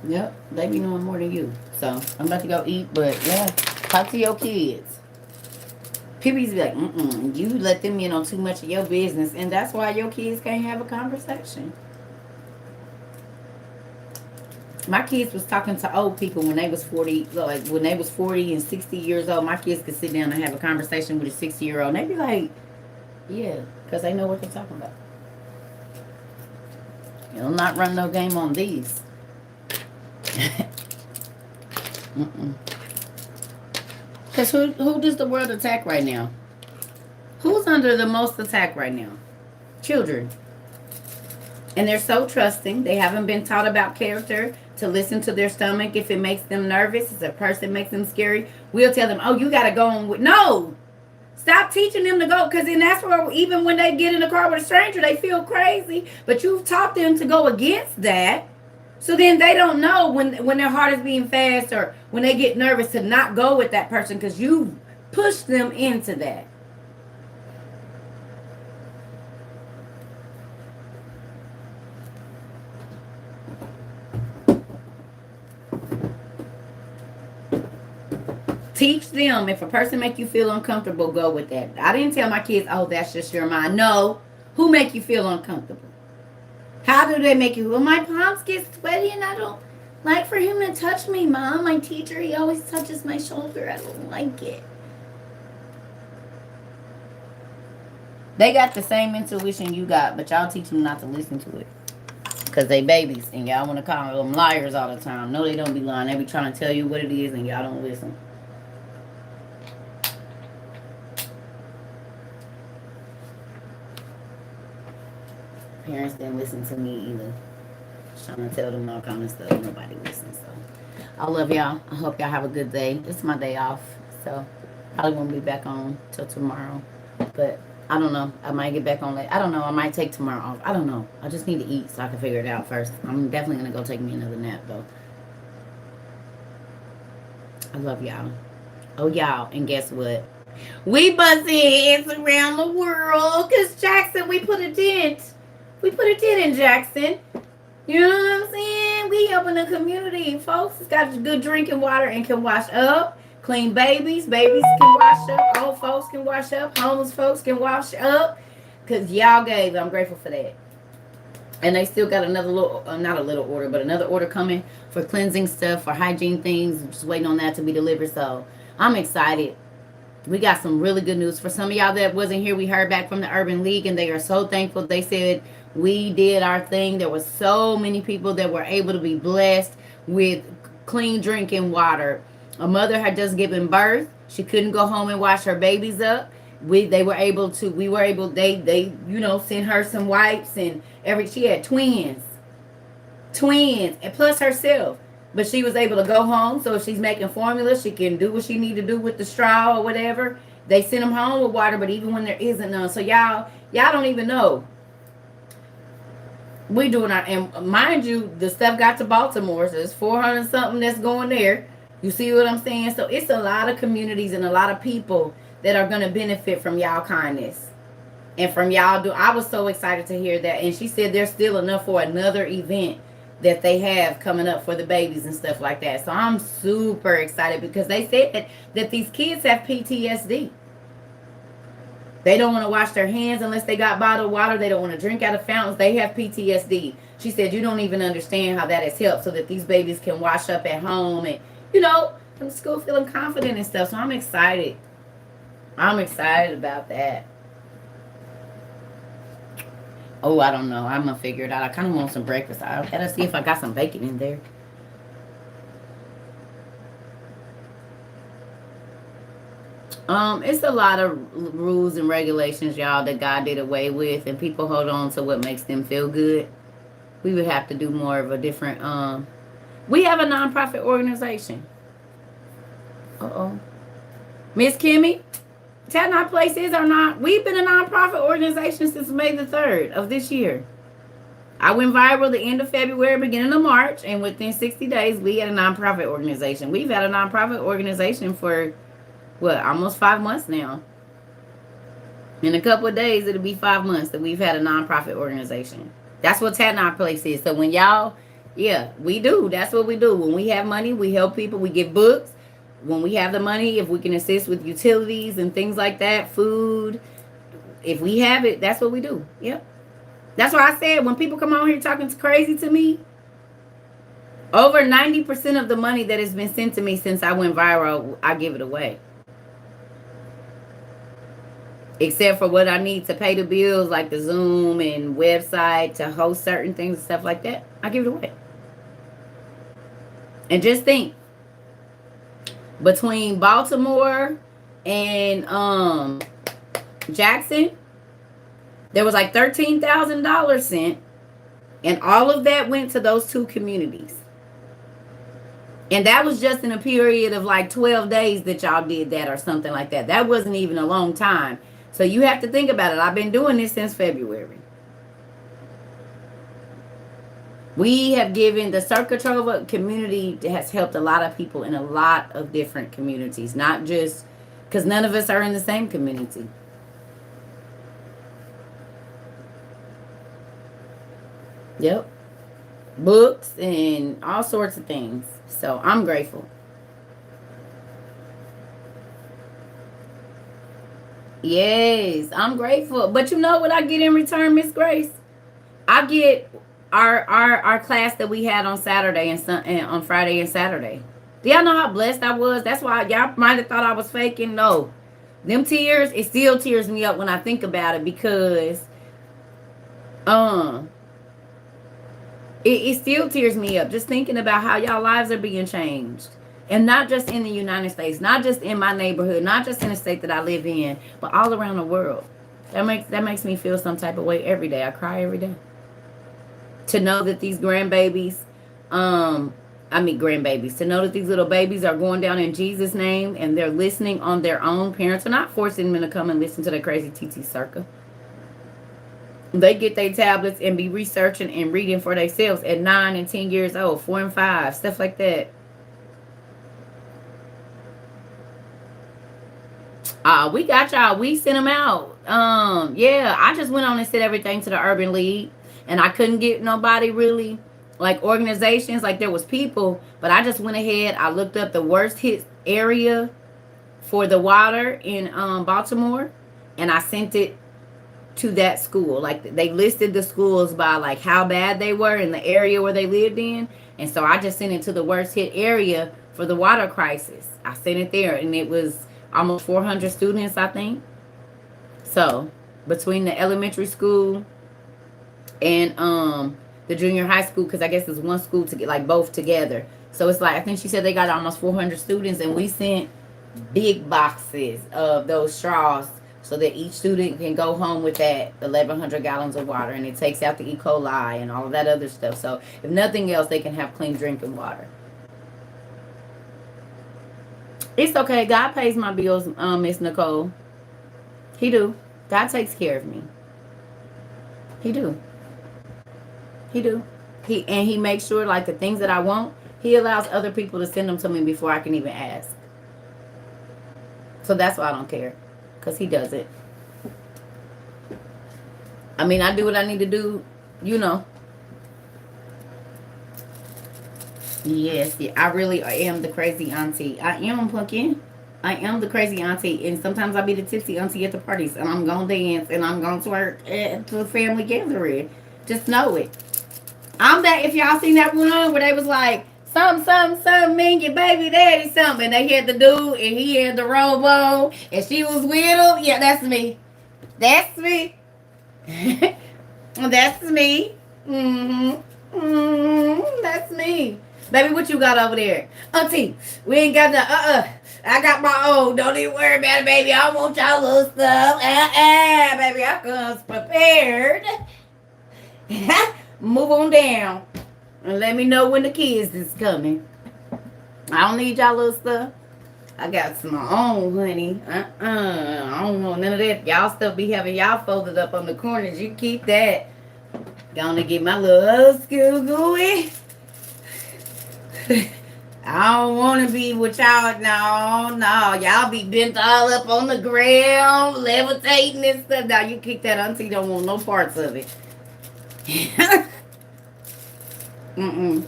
Yep, they be knowing more than you. So, I'm about to go eat, but yeah, talk to your kids. People used to be like, you let them in on too much of your business, and that's why your kids can't have a conversation. My kids was talking to old people when they was 40, like when they was 40 and 60 years old. My kids could sit down and have a conversation with a 60-year-old, and they'd be like, yeah, because they know what they're talking about. You'll not run no game on these. Because who does the world attack right now? Who's under the most attack right now? Children. And they're so trusting. They haven't been taught about character, to listen to their stomach if it makes them nervous, if a person makes them scary. We'll tell them, oh, you got to go on with... No! Stop teaching them to go, because then that's where even when they get in the car with a stranger, they feel crazy. But you've taught them to go against that. So then they don't know when their heart is being fast or when they get nervous to not go with that person because you push them into that. Teach them, if a person make you feel uncomfortable, go with that. I didn't tell my kids, oh, that's just your mind. No. Who make you feel uncomfortable? How do they make you? Well, my palms get sweaty and I don't like for him to touch me, Mom. My teacher, he always touches my shoulder. I don't like it. They got the same intuition you got, but y'all teach them not to listen to it. Because they babies and y'all want to call them liars all the time. No, they don't be lying. They be trying to tell you what it is and y'all don't listen. Parents didn't listen to me either. Trying to tell them all kind of stuff. Nobody listens. So I love y'all. I hope y'all have a good day. It's my day off, so probably won't be back on till tomorrow. But I don't know. I might get back on late. I don't know. I might take tomorrow off. I don't know. I just need to eat so I can figure it out first. I'm definitely gonna go take me another nap though. I love y'all. Oh y'all, and guess what? We busted heads around the world because Jackson, we put a dent. We put a dent in Jackson. You know what I'm saying? We helping the community. Folks, it's got good drinking water and can wash up. Clean babies. Babies can wash up. Old folks can wash up. Homeless folks can wash up. Because y'all gave. I'm grateful for that. And they still got another little, not a little order, but another order coming for cleansing stuff, for hygiene things. Just waiting on that to be delivered. So I'm excited. We got some really good news. For some of y'all that wasn't here, we heard back from the Urban League, and they are so thankful. They said we did our thing. There were so many people that were able to be blessed with clean drinking water. A mother had just given birth. She couldn't go home and wash her babies up. They sent her some wipes and she had twins, and plus herself. But she was able to go home, so if she's making formula, she can do what she need to do with the straw or whatever. They send them home with water, but even when there isn't none. So y'all don't even know. We doing our, and mind you, the stuff got to Baltimore, so it's 400 something that's going there. You see what I'm saying? So it's a lot of communities and a lot of people that are going to benefit from y'all kindness. And from y'all I was so excited to hear that. And she said there's still enough for another event that they have coming up for the babies and stuff like that. So I'm super excited because they said that these kids have PTSD. They don't want to wash their hands unless they got bottled water. They don't want to drink out of fountains. They have PTSD. She said you don't even understand how that has helped so that these babies can wash up at home and, from school feeling confident and stuff. So I'm excited. I'm excited about that. Oh, I don't know. I'm going to figure it out. I kind of want some breakfast. I got to see if I got some bacon in there. It's a lot of rules and regulations, y'all, that God did away with, and people hold on to what makes them feel good. We would have to do more of a different, we have a nonprofit organization. Miss Kimmy, Tat Not Places are not, we've been a nonprofit organization since May the 3rd of this year. I went viral the end of February, beginning of March, and within 60 days, we had a nonprofit organization. We've had a nonprofit organization for what, almost 5 months now. In a couple of days, it'll be 5 months that we've had a nonprofit organization. That's what Tat Our Place is. So when y'all, yeah, we do. That's what we do. When we have money, we help people. We give books. When we have the money, if we can assist with utilities and things like that, food, if we have it, that's what we do. Yep. That's why I said when people come on here talking crazy to me, over 90% of the money that has been sent to me since I went viral, I give it away. Except for what I need to pay the bills, like the Zoom and website to host certain things and stuff like that, I give it away. And just think, between Baltimore and Jackson, there was like $13,000 sent, and all of that went to those two communities. And that was just in a period of like 12 days that y'all did that or something like that. That wasn't even a long time. So you have to think about it. I've been doing this since February. We have given, the Circatrova community has helped a lot of people in a lot of different communities. Not just, because none of us are in the same community. Yep. Books and all sorts of things. So I'm grateful. Yes, I'm grateful. But you know what I get in return, Miss Grace? I get our class that we had on Saturday and on Friday and Saturday. Do y'all know how blessed I was? That's why y'all might have thought I was faking. No. Them tears, it still tears me up when I think about it, because it still tears me up just thinking about how y'all lives are being changed. And not just in the United States, not just in my neighborhood, not just in the state that I live in, but all around the world. That makes me feel some type of way every day. I cry every day. To know that these grandbabies, to know that these little babies are going down in Jesus' name and they're listening on their own. Parents are not forcing them to come and listen to the crazy TT Circa. They get their tablets and be researching and reading for themselves at 9 and 10 years old, 4 and 5, stuff like that. We got y'all. We sent them out. Yeah, I just went on and sent everything to the Urban League, and I couldn't get nobody really, like organizations, like there was people, but I just went ahead. I looked up the worst hit area for the water in Baltimore, and I sent it to that school. Like they listed the schools by like how bad they were in the area where they lived in, and so I just sent it to the worst hit area for the water crisis. I sent it there, and it was almost 400 students, I think. So between the elementary school and the junior high school, because I guess it's one school to get like both together. So it's like, I think she said they got almost 400 students, and we sent big boxes of those straws so that each student can go home with that 1,100 gallons of water, and it takes out the E. coli and all of that other stuff. So if nothing else, they can have clean drinking water. It's okay. God pays my bills, Miss Nicole. He do. God takes care of me. He do. He do. He makes sure, like, the things that I want, he allows other people to send them to me before I can even ask. So that's why I don't care, because he does it. I mean, I do what I need to do, you know. Yes, yeah, I really am the crazy auntie. I am, Pumpkin. I am the crazy auntie, and sometimes I be the tipsy auntie at the parties, and I'm gonna dance, and I'm gonna twerk at the family gathering. Just know it. I'm that. If y'all seen that one on where they was like, something, mean your baby daddy, something, and they had the dude, and he had the robe on, and she was with him. Yeah, that's me. That's me. That's me. That's me. Baby, what you got over there? Auntie, we ain't got the, I got my own. Don't even worry about it, baby. I want y'all little stuff. Baby, I comes prepared. Move on down. And let me know when the kids is coming. I don't need y'all little stuff. I got some my own, honey. I don't want none of that. Y'all stuff be having y'all folded up on the corners. You keep that. Gonna get my little old school going. I don't want to be with y'all. No, no. Y'all be bent all up on the ground, levitating and stuff. Now you kick that auntie, don't want no parts of it. Mm-mm.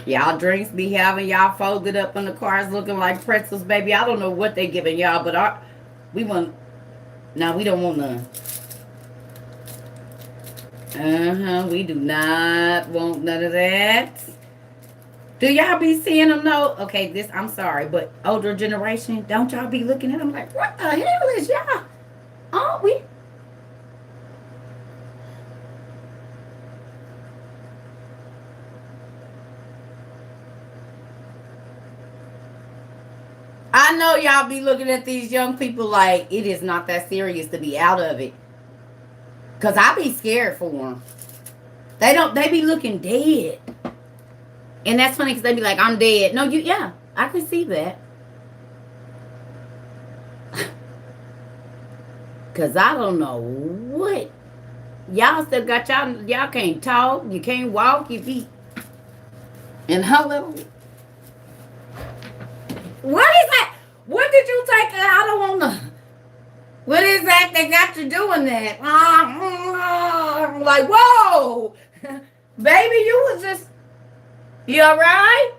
Y'all drinks be having y'all folded up in the cars looking like pretzels, baby. I don't know what they giving y'all, but we want. No, we don't want none. We do not want none of that. Do y'all be seeing them? No. Okay, I'm sorry, but older generation, don't y'all be looking at them like, what the hell is y'all? Aren't we? I know y'all be looking at these young people like it is not that serious to be out of it. Cause I be scared for them. They be looking dead. And that's funny because they be like, I'm dead. No, yeah, I can see that. Cause I don't know what. Y'all still got y'all can't talk, you can't walk, your feet. And how level? What is that? What did you take? I don't want to. What is that that got you doing that? I'm like, whoa, baby, you was just. You alright?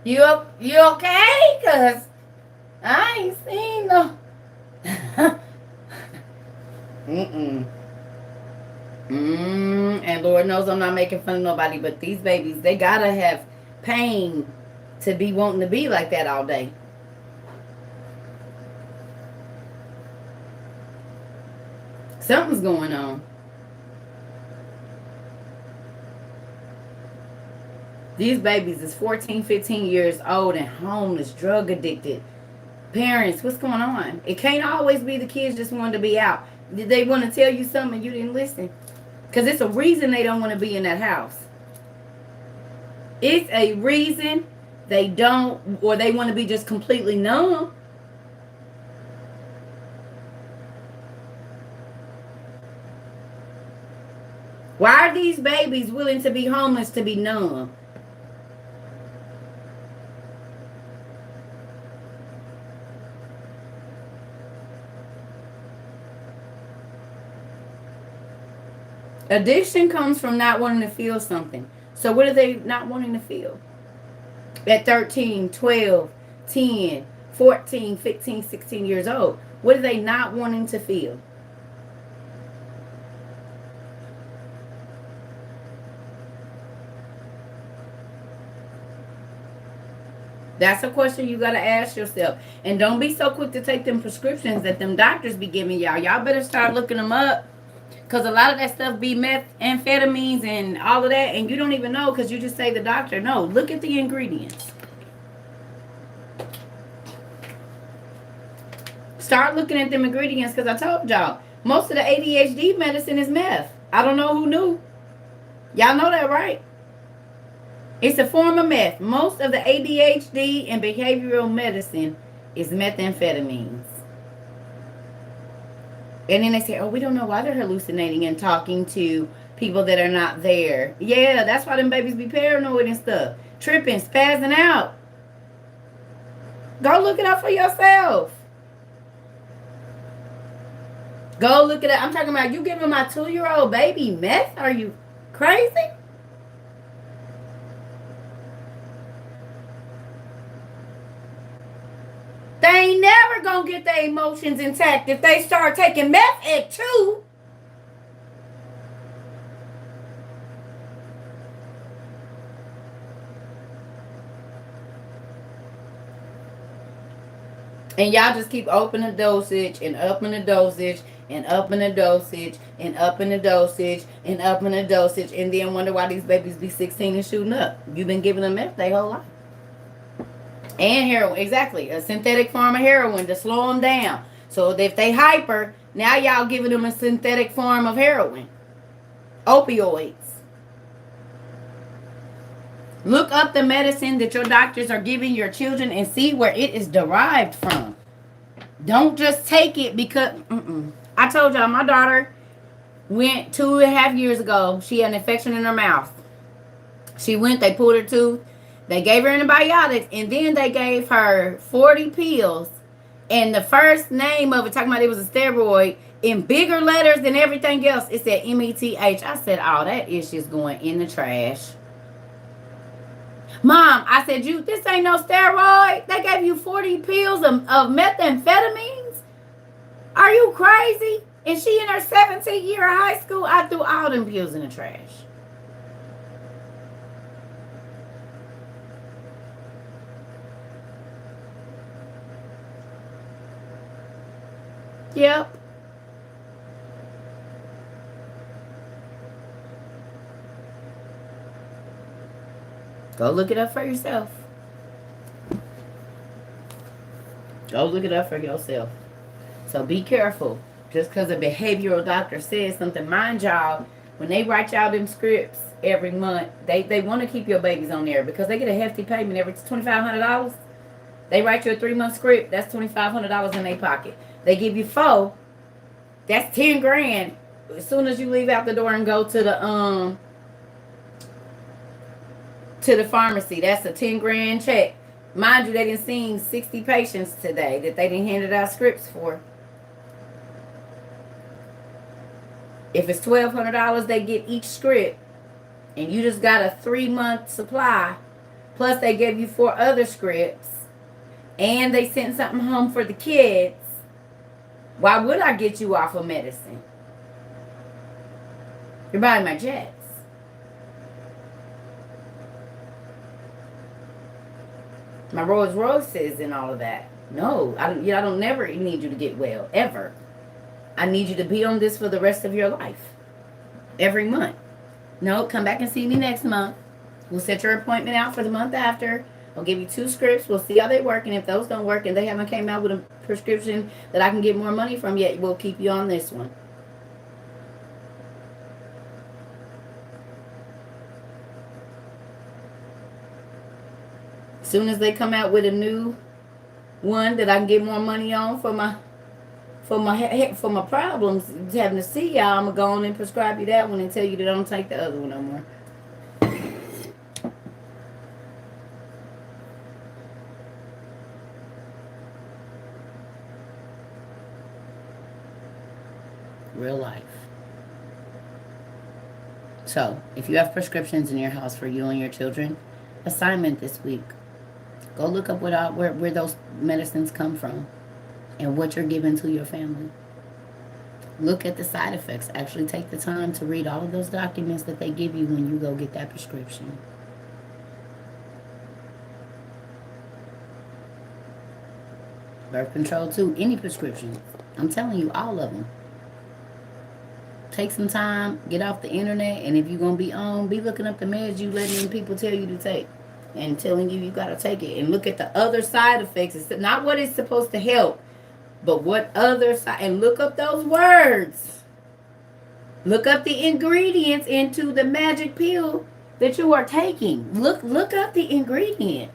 you okay? Cause I ain't seen no. And Lord knows I'm not making fun of nobody, but these babies, they gotta have pain to be wanting to be like that all day. Something's going on. These babies is 14, 15 years old and homeless, drug addicted. Parents, what's going on? It can't always be the kids just wanting to be out. Did they want to tell you something and you didn't listen? Because it's a reason they don't want to be in that house. It's a reason they don't, or they want to be just completely numb. Why are these babies willing to be homeless to be numb? Addiction comes from not wanting to feel something. So what are they not wanting to feel? At 13, 12, 10, 14, 15, 16 years old. What are they not wanting to feel? That's a question you got to ask yourself. And don't be so quick to take them prescriptions that them doctors be giving y'all. Y'all better start looking them up. Because a lot of that stuff be methamphetamines and all of that. And you don't even know because you just say the doctor. No, look at the ingredients. Start looking at them ingredients because I told y'all. Most of the ADHD medicine is meth. I don't know who knew. Y'all know that, right? It's a form of meth. Most of the ADHD and behavioral medicine is methamphetamines. And then they say, oh, we don't know why they're hallucinating and talking to people that are not there. Yeah, that's why them babies be paranoid and stuff. Tripping, spazzing out. Go look it up for yourself. Go look it up. I'm talking about you giving my 2-year-old baby meth? Are you crazy? They ain't never gonna get their emotions intact if they start taking meth at 2. And y'all just keep upping the dosage and upping the dosage and upping the dosage and upping the dosage and upping the dosage and then wonder why these babies be 16 and shooting up. You've been giving them meth their whole life. And heroin, exactly. A synthetic form of heroin to slow them down. So if they hyper, now y'all giving them a synthetic form of heroin. Opioids. Look up the medicine that your doctors are giving your children and see where it is derived from. Don't just take it because... I told y'all, my daughter went 2.5 years ago. She had an infection in her mouth. She went, they pulled her tooth, they gave her antibiotics, and then they gave her 40 pills. And the first name of it, talking about it was a steroid, in bigger letters than everything else, it said METH. I said, oh, that is just going in the trash. Mom, I said, this ain't no steroid. They gave you 40 pills of methamphetamines? Are you crazy? And she in her 17th year of high school, I threw all them pills in the trash. Yep. Go look it up for yourself. Go look it up for yourself. So be careful. Just because a behavioral doctor says something, mind y'all, when they write y'all them scripts every month, they want to keep your babies on there because they get a hefty payment every $2,500. They write you a 3-month script, that's $2,500 in their pocket. They give you 4, that's 10 grand. As soon as you leave out the door and go to the pharmacy, that's a 10 grand check. Mind you, they didn't see 60 patients today that they didn't hand out scripts for. If it's $1,200, they get each script, and you just got a 3-month supply. Plus, they gave you 4 other scripts, and they sent something home for the kids. Why would I get you off of medicine? You're buying my jets. My Rolls Royces and all of that. No, I don't never need you to get well, ever. I need you to be on this for the rest of your life. Every month. No, come back and see me next month. We'll set your appointment out for the month after. I'll give you 2 scripts. We'll see how they work. And if those don't work and they haven't came out with a prescription that I can get more money from yet, we'll keep you on this one. As soon as they come out with a new one that I can get more money on for my problems, having to see y'all, I'm gonna go on and prescribe you that one and tell you that I don't take the other one no more. Real life. So, if you have prescriptions in your house for you and your children, assignment this week. Go look up where those medicines come from and what you're giving to your family. Look at the side effects. Actually take the time to read all of those documents that they give you when you go get that prescription. Birth control too, any prescription. I'm telling you, all of them. Take some time, get off the internet, and if you're going to be looking up the meds you letting people tell you to take. And telling you got to take it. And look at the other side effects. It's not what it's supposed to help, but what other side. And look up those words. Look up the ingredients into the magic pill that you are taking. Look up the ingredients.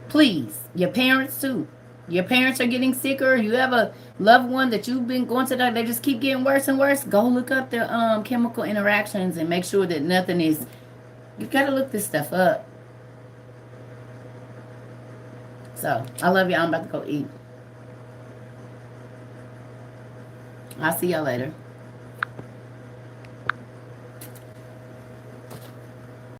Please, your parents too. Your parents are getting sicker. You have a loved one that you've been going to they just keep getting worse and worse. Go look up the chemical interactions and make sure that nothing is. You got to look this stuff up. So, I love y'all. I'm about to go eat. I'll see y'all later.